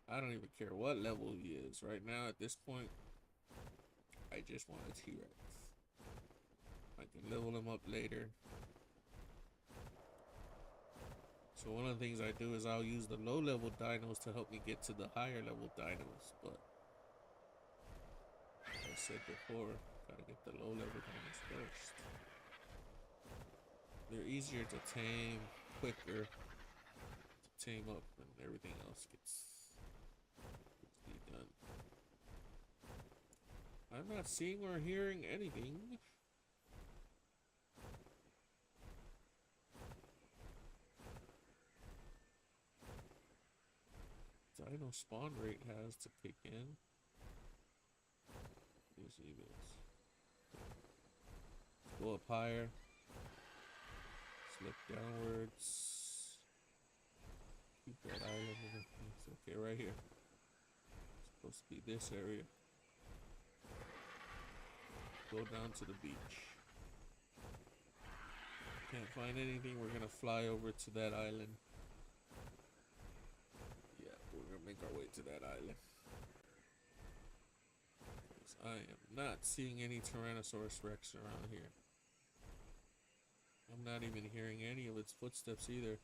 I don't even care what level he is. Right now, at this point, I just want a T-Rex. I can level him up later. So one of the things I do is I'll use the low-level dinos to help me get to the higher-level dinos. But, like I said before, gotta get the low-level dinos first. They're easier to tame, quicker to tame up, and everything else gets done. I'm not seeing or hearing anything. Dino spawn rate has to kick in. Let's see this. Go up higher. Slip downwards. Keep that island in it's okay right here. It's supposed to be this area. Go down to the beach. Can't find anything, we're gonna fly over to that island. Yeah, we're gonna make our way to that island. I am not seeing any Tyrannosaurus Rex around here. I'm not even hearing any of its footsteps either.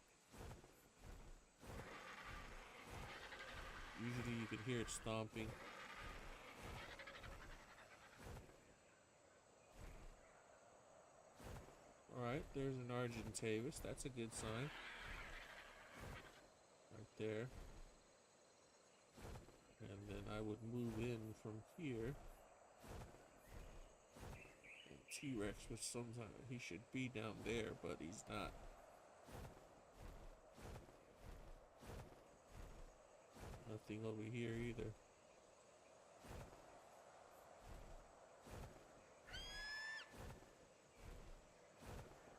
Usually you could hear it stomping. Alright, there's an Argentavis. That's a good sign. Right there. And then I would move in from here. And T-Rex was sometimes, he should be down there, but he's not. Nothing over here either.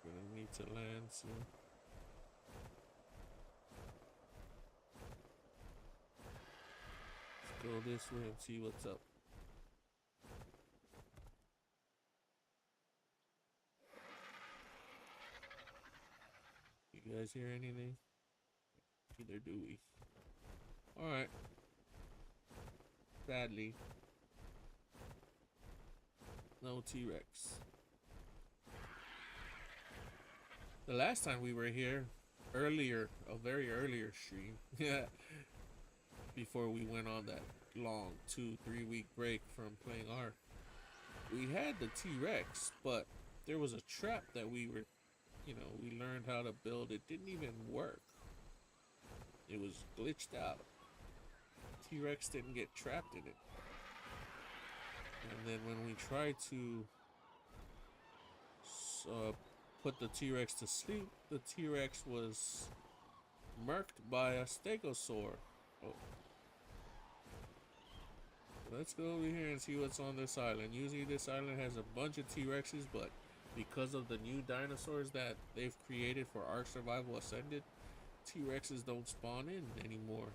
Gonna need to land soon. Let's go this way and see what's up. You guys hear anything? Neither do we. Alright. Sadly, no T-Rex. The last time we were here, earlier, a very earlier stream, yeah, before we went on that long 2-3 week break from playing Ark, we had the T-Rex, but there was a trap that we were, you know, we learned how to build. It didn't even work. It was glitched out. T-Rex didn't get trapped in it. And then when we tried to put the T-Rex to sleep, the T-Rex was murked by a stegosaur. Oh. Let's go over here and see what's on this island. Usually this island has a bunch of T-Rexes, but because of the new dinosaurs that they've created for Ark Survival Ascended, T-Rexes don't spawn in anymore,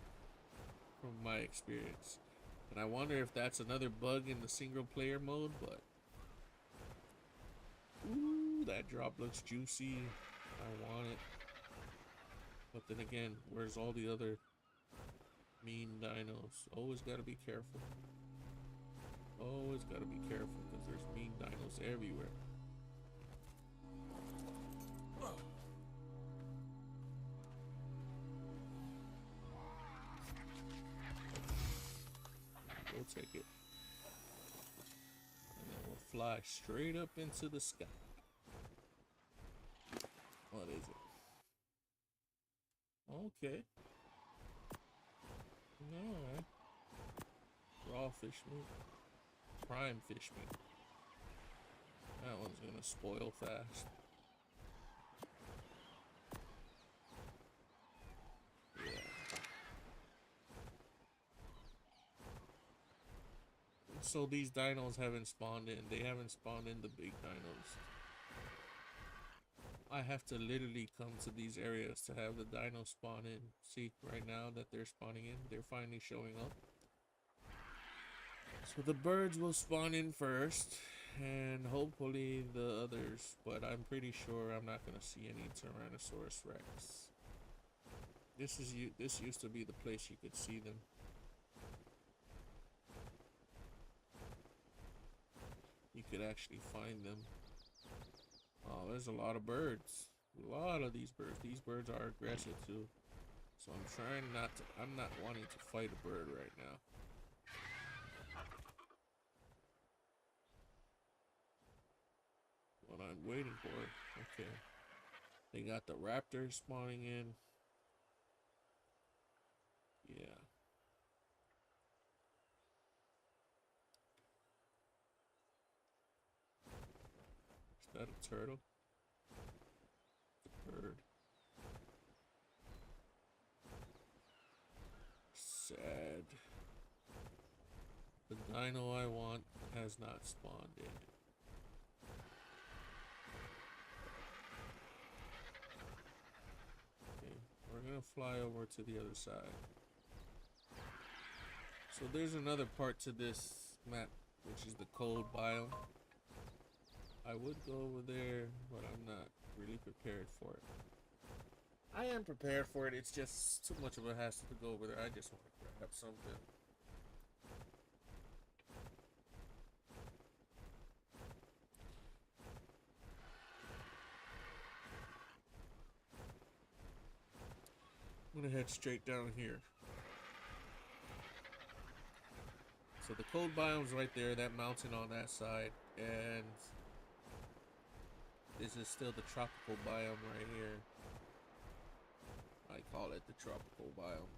from my experience. And I wonder if that's another bug in the single player mode, but ooh, that drop looks juicy. I want it. But then again, where's all the other mean dinos? Always gotta be careful. Always gotta be careful because there's mean dinos everywhere. We'll take it. And then we'll fly straight up into the sky. What is it? Okay. Alright. Raw fish meat. Prime fish meat. That one's gonna spoil fast. Yeah. So these dinos haven't spawned in. They haven't spawned in the big dinos. I have to literally come to these areas to have the dinos spawn in. See, right now that they're spawning in, they're finally showing up. So the birds will spawn in first, and hopefully the others, but I'm pretty sure I'm not gonna see any Tyrannosaurus Rex. This used to be the place you could see them. You could actually find them. Oh, there's a lot of birds. A lot of these birds. These birds are aggressive too. So I'm trying not to, I'm not wanting to fight a bird right now. What I'm waiting for. Okay. They got the raptors spawning in. Yeah. Is that a turtle? A bird. Sad. The dino I want has not spawned in. Okay, we're gonna fly over to the other side. So there's another part to this map, which is the cold biome. I would go over there, but I'm not really prepared for it. I am prepared for it, it's just too much of a hassle to go over there. I just want to grab something. I'm gonna head straight down here. So the cold biome's right there, that mountain on that side, and this is still the tropical biome right here. I call it the tropical biome.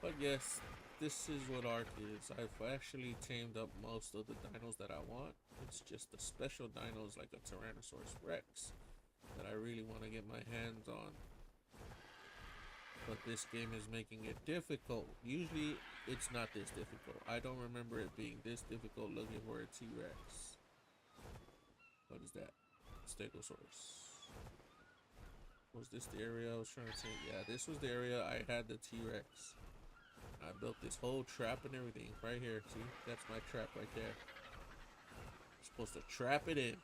But yes, this is what Ark is. I've actually tamed up most of the dinos that I want. It's just the special dinos like a Tyrannosaurus Rex that I really want to get my hands on. But this game is making it difficult. Usually it's not this difficult. I don't remember it being this difficult looking for a T-Rex. What is that? Stegosaurus. Was this the area I was trying to take? Yeah, this was the area I had the T-Rex. I built this whole trap and everything right here. See, that's my trap right there. Supposed to trap it in.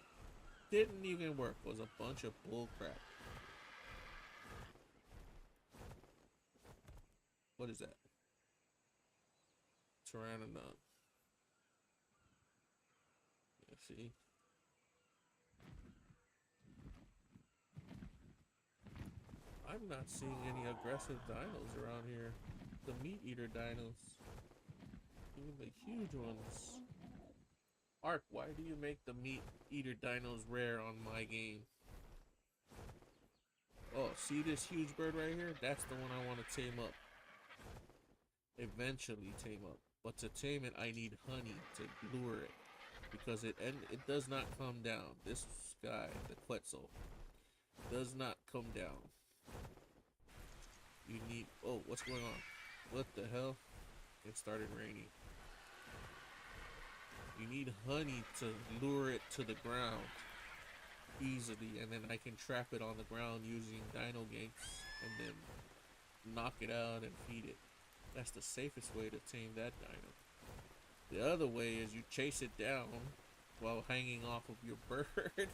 Didn't even work. Was a bunch of bull crap. What is that? Pteranodon. Yeah, see? I'm not seeing any aggressive dinos around here. The meat eater dinos. Even the huge ones. Ark, why do you make the meat eater dinos rare on my game? Oh, see this huge bird right here? That's the one I want to tame up. Eventually tame up. But to tame it, I need honey to lure it. Because it does not come down. This guy, the Quetzal, does not come down. You need... Oh, what's going on? What the hell? It started raining. You need honey to lure it to the ground easily, and then I can trap it on the ground using dino ganks and then knock it out and feed it. That's the safest way to tame that dino. The other way is you chase it down while hanging off of your bird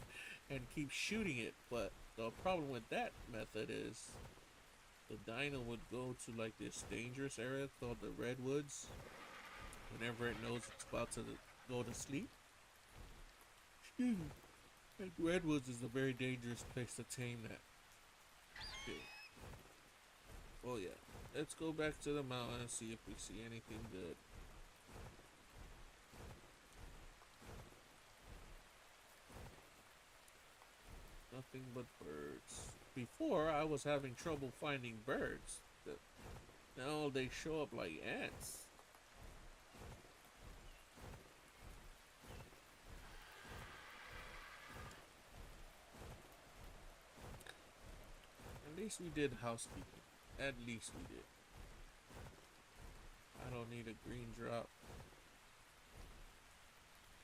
and keep shooting it. But the problem with that method is the dino would go to like this dangerous area called the redwoods whenever it knows it's about to go to sleep. Excuse me. And redwoods is a very dangerous place to tame that. Okay. Oh yeah. Let's go back to the mountain and see if we see anything good. Nothing but birds. Before, I was having trouble finding birds. Now they show up like ants. At least we did housekeeping. At least we did. I don't need a green drop.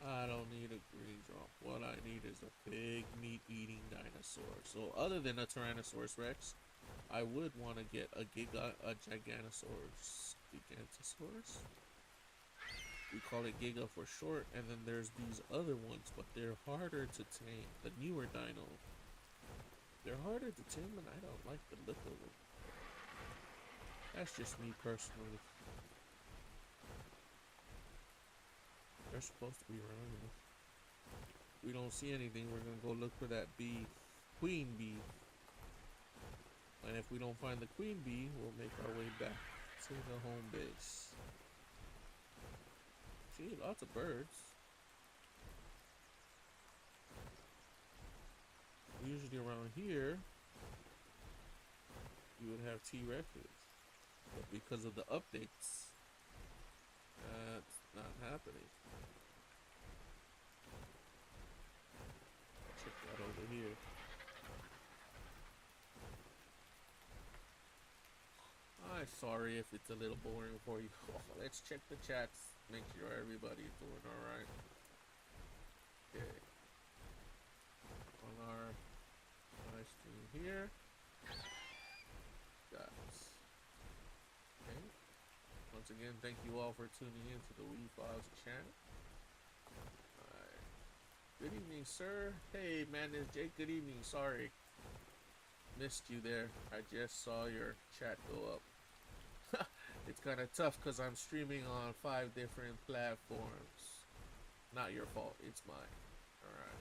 I don't need a green drop. What I need is a big meat-eating dinosaur. So other than a Tyrannosaurus Rex, I would want to get a Giganosaurus. Gigantosaurus? We call it Giga for short, and then there's these other ones, but they're harder to tame. The newer dino. They're harder to tame, and I don't like the look of them. That's just me personally. They're supposed to be around here. We don't see anything, we're gonna go look for that bee. Queen bee. And if we don't find the queen bee, we'll make our way back to the home base. See, lots of birds. Usually around here, you would have T-Rexes. But because of the updates, that's not happening. Check that over here. I'm sorry if it's a little boring for you. Let's check the chats. Make sure everybody's doing alright. Okay. On our live stream here. Guys. Okay. Once again, thank you all for tuning in to the Wii Files channel. Alright. Good evening, sir. Hey, man, it's Jake. Good evening. Sorry. Missed you there. I just saw your chat go up. It's kind of tough because I'm streaming on 5 different platforms. Not your fault. It's mine. Alright.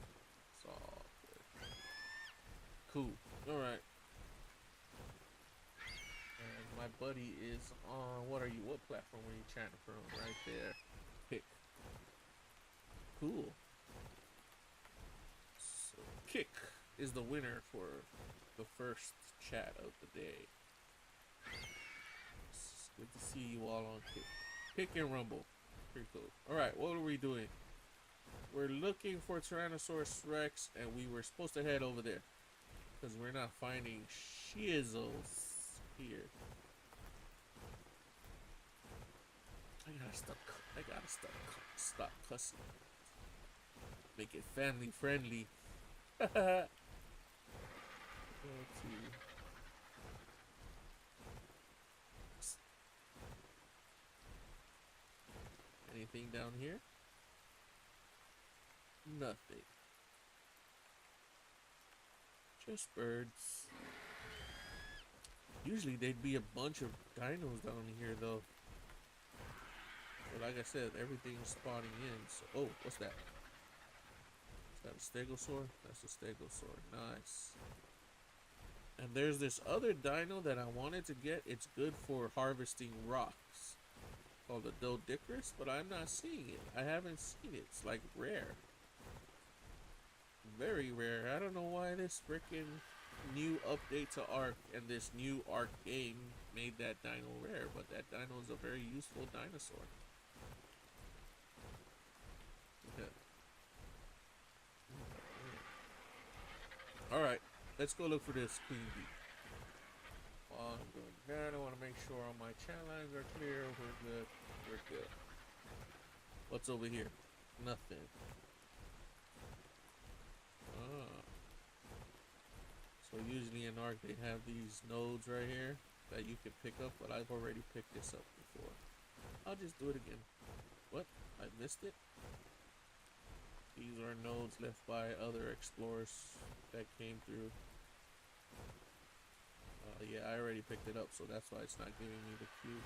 It's all good. Cool. Alright. And my buddy is on. What are you? What platform are you chatting from? Right there. Pick. Cool. So Kick is the winner for the first chat of the day. It's good to see you all on Kick. Kick and Rumble. Pretty cool. Alright, what are we doing? We're looking for Tyrannosaurus Rex, and we were supposed to head over there. Because we're not finding shizzles here. I gotta stop cussing. Make it family friendly. Anything down here? Nothing. Just birds. Usually they'd be a bunch of dinos down here though. But like I said, everything's spawning in. So, oh, what's that? Is that a stegosaur? That's a stegosaur. Nice. And there's this other dino that I wanted to get. It's good for harvesting rocks. Called the Dodicarus, but I'm not seeing it. I haven't seen it. It's like rare. Very rare. I don't know why this freaking new update to Ark and this new Ark game made that dino rare, but that dino is a very useful dinosaur. Okay. Alright, let's go look for this queen bee. While I'm doing that, I want to make sure all my chat lines are clear. We're good. We're good. What's over here? Nothing. So usually in Ark they have these nodes right here that you can pick up, but I've already picked this up before. I'll just do it again. What? I missed it? These are nodes left by other explorers that came through. Yeah, I already picked it up, so that's why it's not giving me the cube.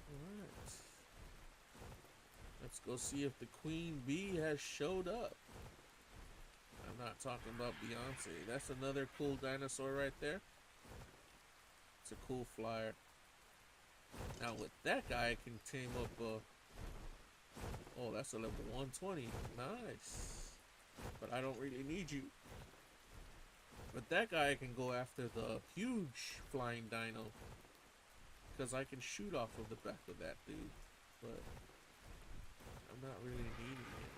Alright. Let's go see if the queen bee has showed up. I'm not talking about Beyonce. That's another cool dinosaur right there. It's a cool flyer. Now with that guy, I can tame up oh, that's a level 120. Nice. But I don't really need you. But that guy, I can go after the huge flying dino. Because I can shoot off of the back of that dude. But I'm not really needing him.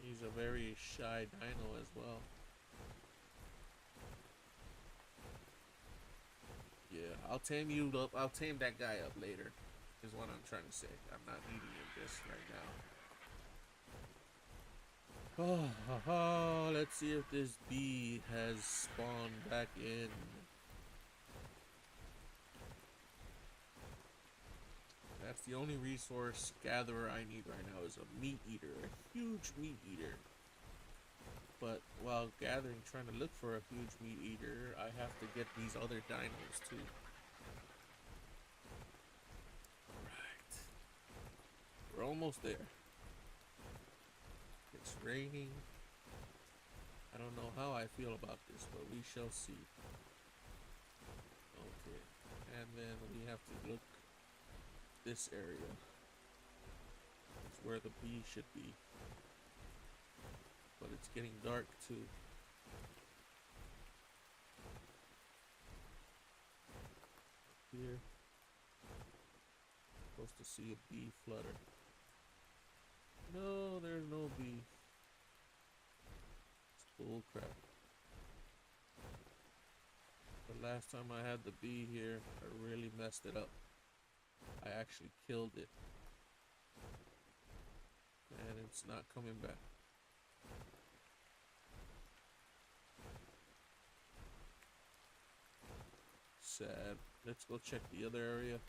He's a very shy dino as well. Yeah, I'll tame you up. I'll tame that guy up later, is what I'm trying to say. I'm not needing him just right now. Oh, let's see if this bee has spawned back in. That's the only resource gatherer I need right now is a meat eater, a huge meat eater. But while gathering, trying to look for a huge meat eater, I have to get these other dinos too. Alright. We're almost there. It's raining. I don't know how I feel about this, but we shall see. Okay. And then we have to look this area. It's where the bee should be. But it's getting dark too. Here. Supposed to see a bee flutter. No, there's no bee. It's bull crap. The last time I had the bee here, I really messed it up. I actually killed it. And it's not coming back. Sad. Let's go check the other area.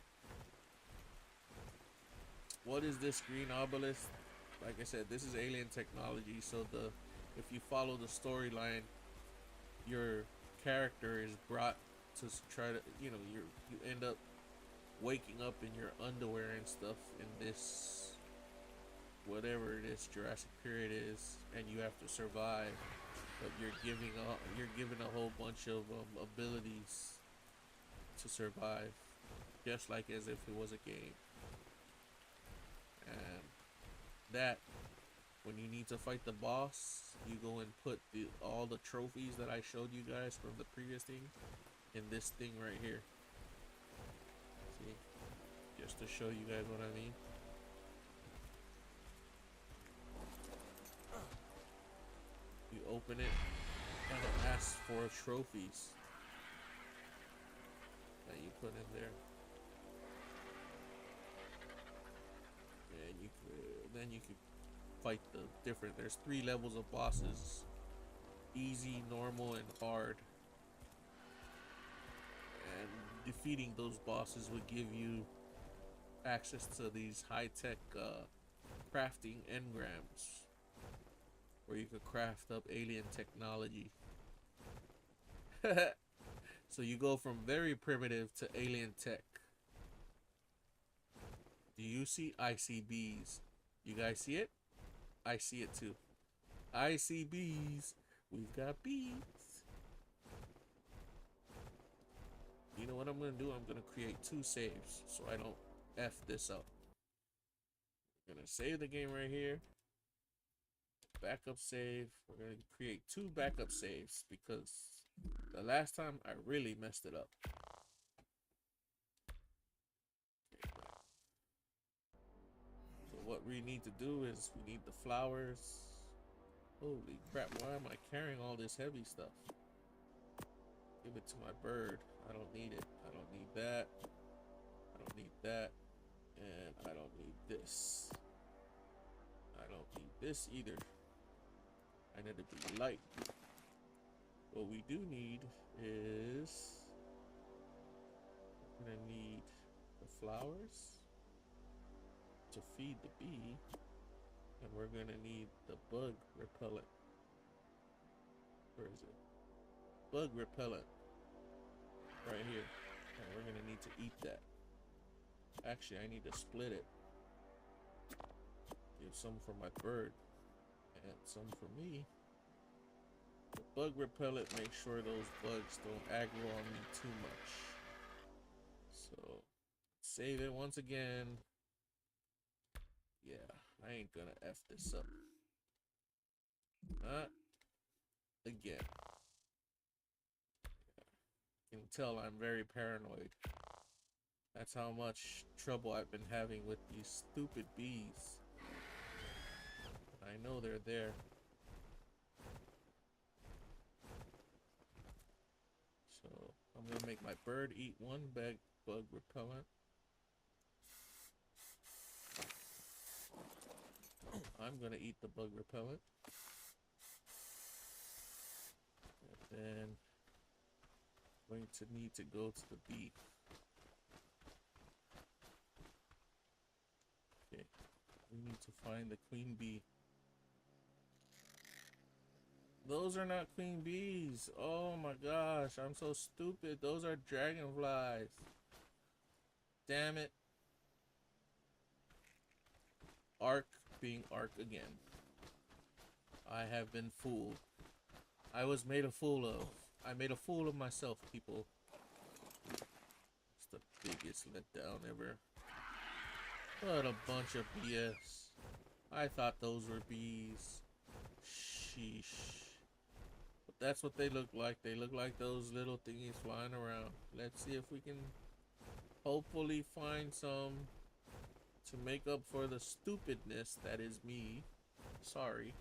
What is this green obelisk? Like I said, this is alien technology, so if you follow the storyline, your character is brought to try to, you end up waking up in your underwear and stuff in this whatever it is Jurassic period is, and you have to survive. But you're given a whole bunch of abilities to survive, just like as if it was a game. And that when you need to fight the boss, you go and put all the trophies that I showed you guys from the previous thing in this thing right here. See? Just to show you guys what I mean. You open it and it asks for trophies that you put in there. And then you could fight the different, there's 3 levels of bosses: easy, normal, and hard. And defeating those bosses would give you access to these high-tech crafting engrams, where you could craft up alien technology. So you go from very primitive to alien tech. Do you see? I see bees. You guys see it? I see it too. I see bees. We've got bees. You know what I'm gonna do? I'm gonna create 2 saves so I don't F this up. I'm gonna save the game right here. Backup save. We're gonna create 2 backup saves because the last time I really messed it up. So what we need to do is we need the flowers. Holy crap, why am I carrying all this heavy stuff? Give it to my bird. I don't need it. I don't need that. I don't need that. And I don't need this. I don't need this either. I need to be light. What we do need is we're gonna need the flowers to feed the bee, and we're gonna need the bug repellent. Where is it? Bug repellent. Right here. And we're gonna need to eat that. Actually, I need to split it. Give some for my bird and some for me. The bug repellent makes sure those bugs don't aggro on me too much. So save it once again. Yeah, I ain't gonna F this up. Not again. You can tell I'm very paranoid. That's how much trouble I've been having with these stupid bees. I know they're there. So I'm gonna make my bird eat 1 bug repellent. I'm gonna eat the bug repellent. And then I'm going to need to go to the bee. Okay, we need to find the queen bee. Those are not queen bees. Oh my gosh, I'm so stupid. Those are dragonflies. Damn it. Ark being Ark again. I have been fooled. I was made a fool of. I made a fool of myself, people. It's the biggest letdown ever. What a bunch of BS. I thought those were bees. Sheesh. But that's what they look like. They look like those little thingies flying around. Let's see if we can hopefully find some to make up for the stupidness that is me. Sorry.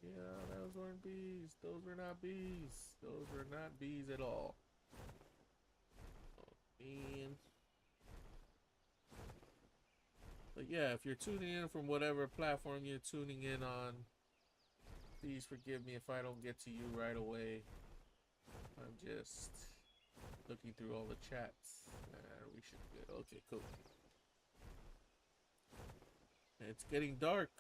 Yeah, those weren't bees. Those were not bees. Those were not bees at all. Oh, man. But yeah, if you're tuning in from whatever platform you're tuning in on, please forgive me if I don't get to you right away. I'm just looking through all the chats. We should be good. Okay, cool. It's getting dark.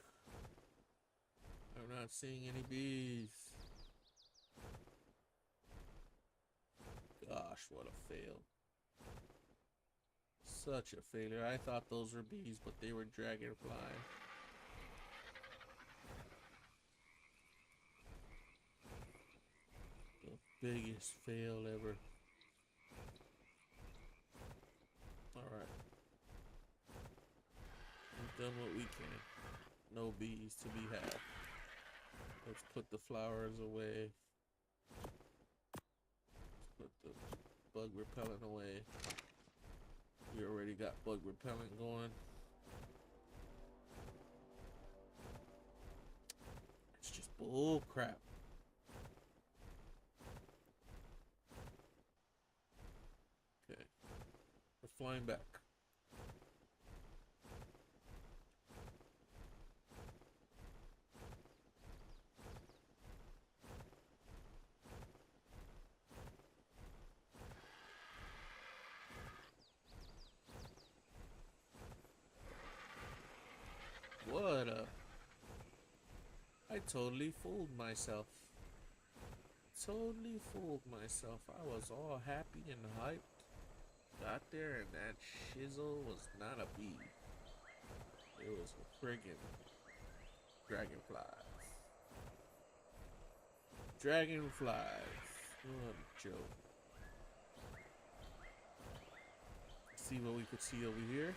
I'm not seeing any bees. Gosh, what a fail. Such a failure. I thought those were bees, but they were dragonfly. The biggest fail ever. Alright. We've done what we can. No bees to be had. Let's put the flowers away. Let's put the bug repellent away. We already got bug repellent going. It's just bull crap. Okay. We're flying back. What a... I totally fooled myself. Totally fooled myself. I was all happy and hyped. Got there and that shizzle was not a bee. It was a friggin' dragonflies. Dragonflies. What a joke. See what we could see over here.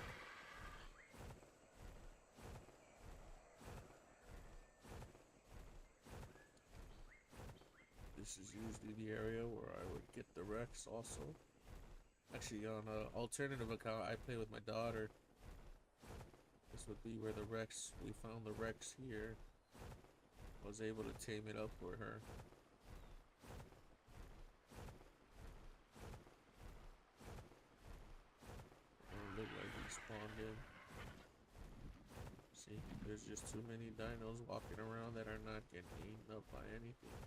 This is usually the area where I would get the Rex also. Actually, on an alternative account, I play with my daughter. This would be where the Rex, we found the Rex here. Was able to tame it up for her. Don't look like he spawned in. See, there's just too many dinos walking around that are not getting eaten up by anything.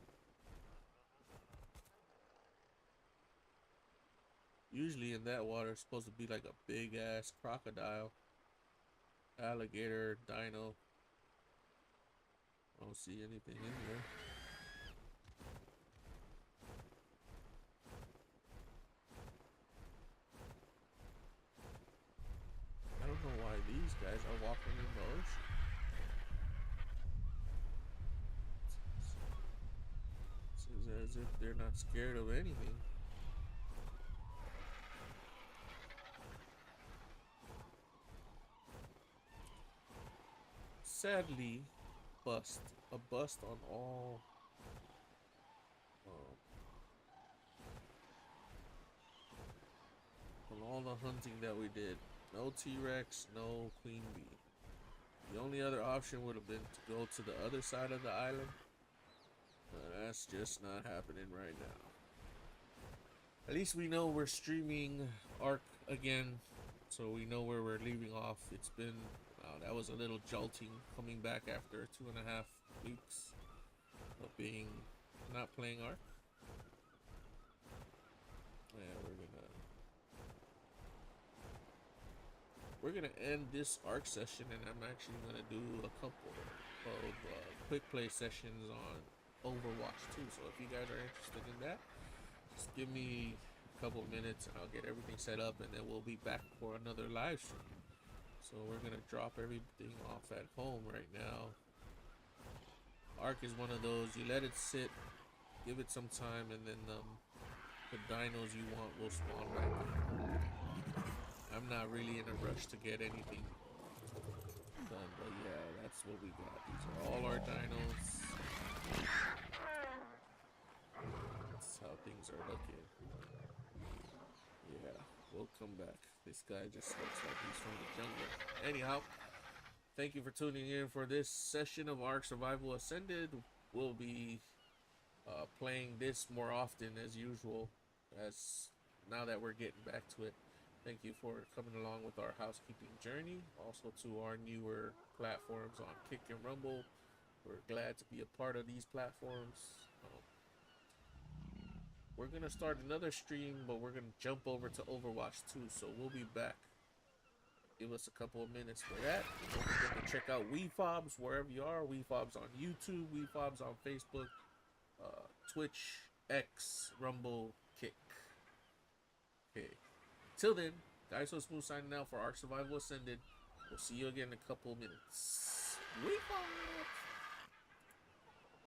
Usually in that water it's supposed to be like a big ass crocodile, alligator, dino. I don't see anything in there. I don't know why these guys are walking in the ocean. It's as if they're not scared of anything. Sadly, a bust on all the hunting that we did. No T-Rex, no queen bee. The only other option would have been to go to the other side of the island, but that's just not happening right now. At least we know we're streaming Ark again, so we know where we're leaving off. It's been that was a little jolting coming back after 2.5 weeks of not playing Ark. Yeah, we're gonna end this Ark session, and I'm actually gonna do a couple of quick play sessions on Overwatch 2. So if you guys are interested in that, just give me a couple minutes and I'll get everything set up, and then we'll be back for another live stream. So we're gonna drop everything off at home right now. Ark is one of those, you let it sit, give it some time, and then the dinos you want will spawn back in. I'm not really in a rush to get anything done, but yeah, that's what we got. These are all our dinos. That's how things are looking. Yeah, we'll come back. This guy just looks like he's from the jungle. Anyhow, thank you for tuning in for this session of Ark Survival Ascended. We'll be playing this more often as usual, as now that we're getting back to it. Thank you for coming along with our housekeeping journey. Also to our newer platforms on Kick and Rumble. We're glad to be a part of these platforms. We're going to start another stream, but we're going to jump over to Overwatch 2. So we'll be back. Give us a couple of minutes for that. Don't forget to check out WeFobs wherever you are. WeFobs on YouTube, WeFobs on Facebook, Twitch, X, Rumble, Kick. Okay. Till then, Guys, so smooth signing out for Ark Survival Ascended. We'll see you again in a couple of minutes. Wait for it.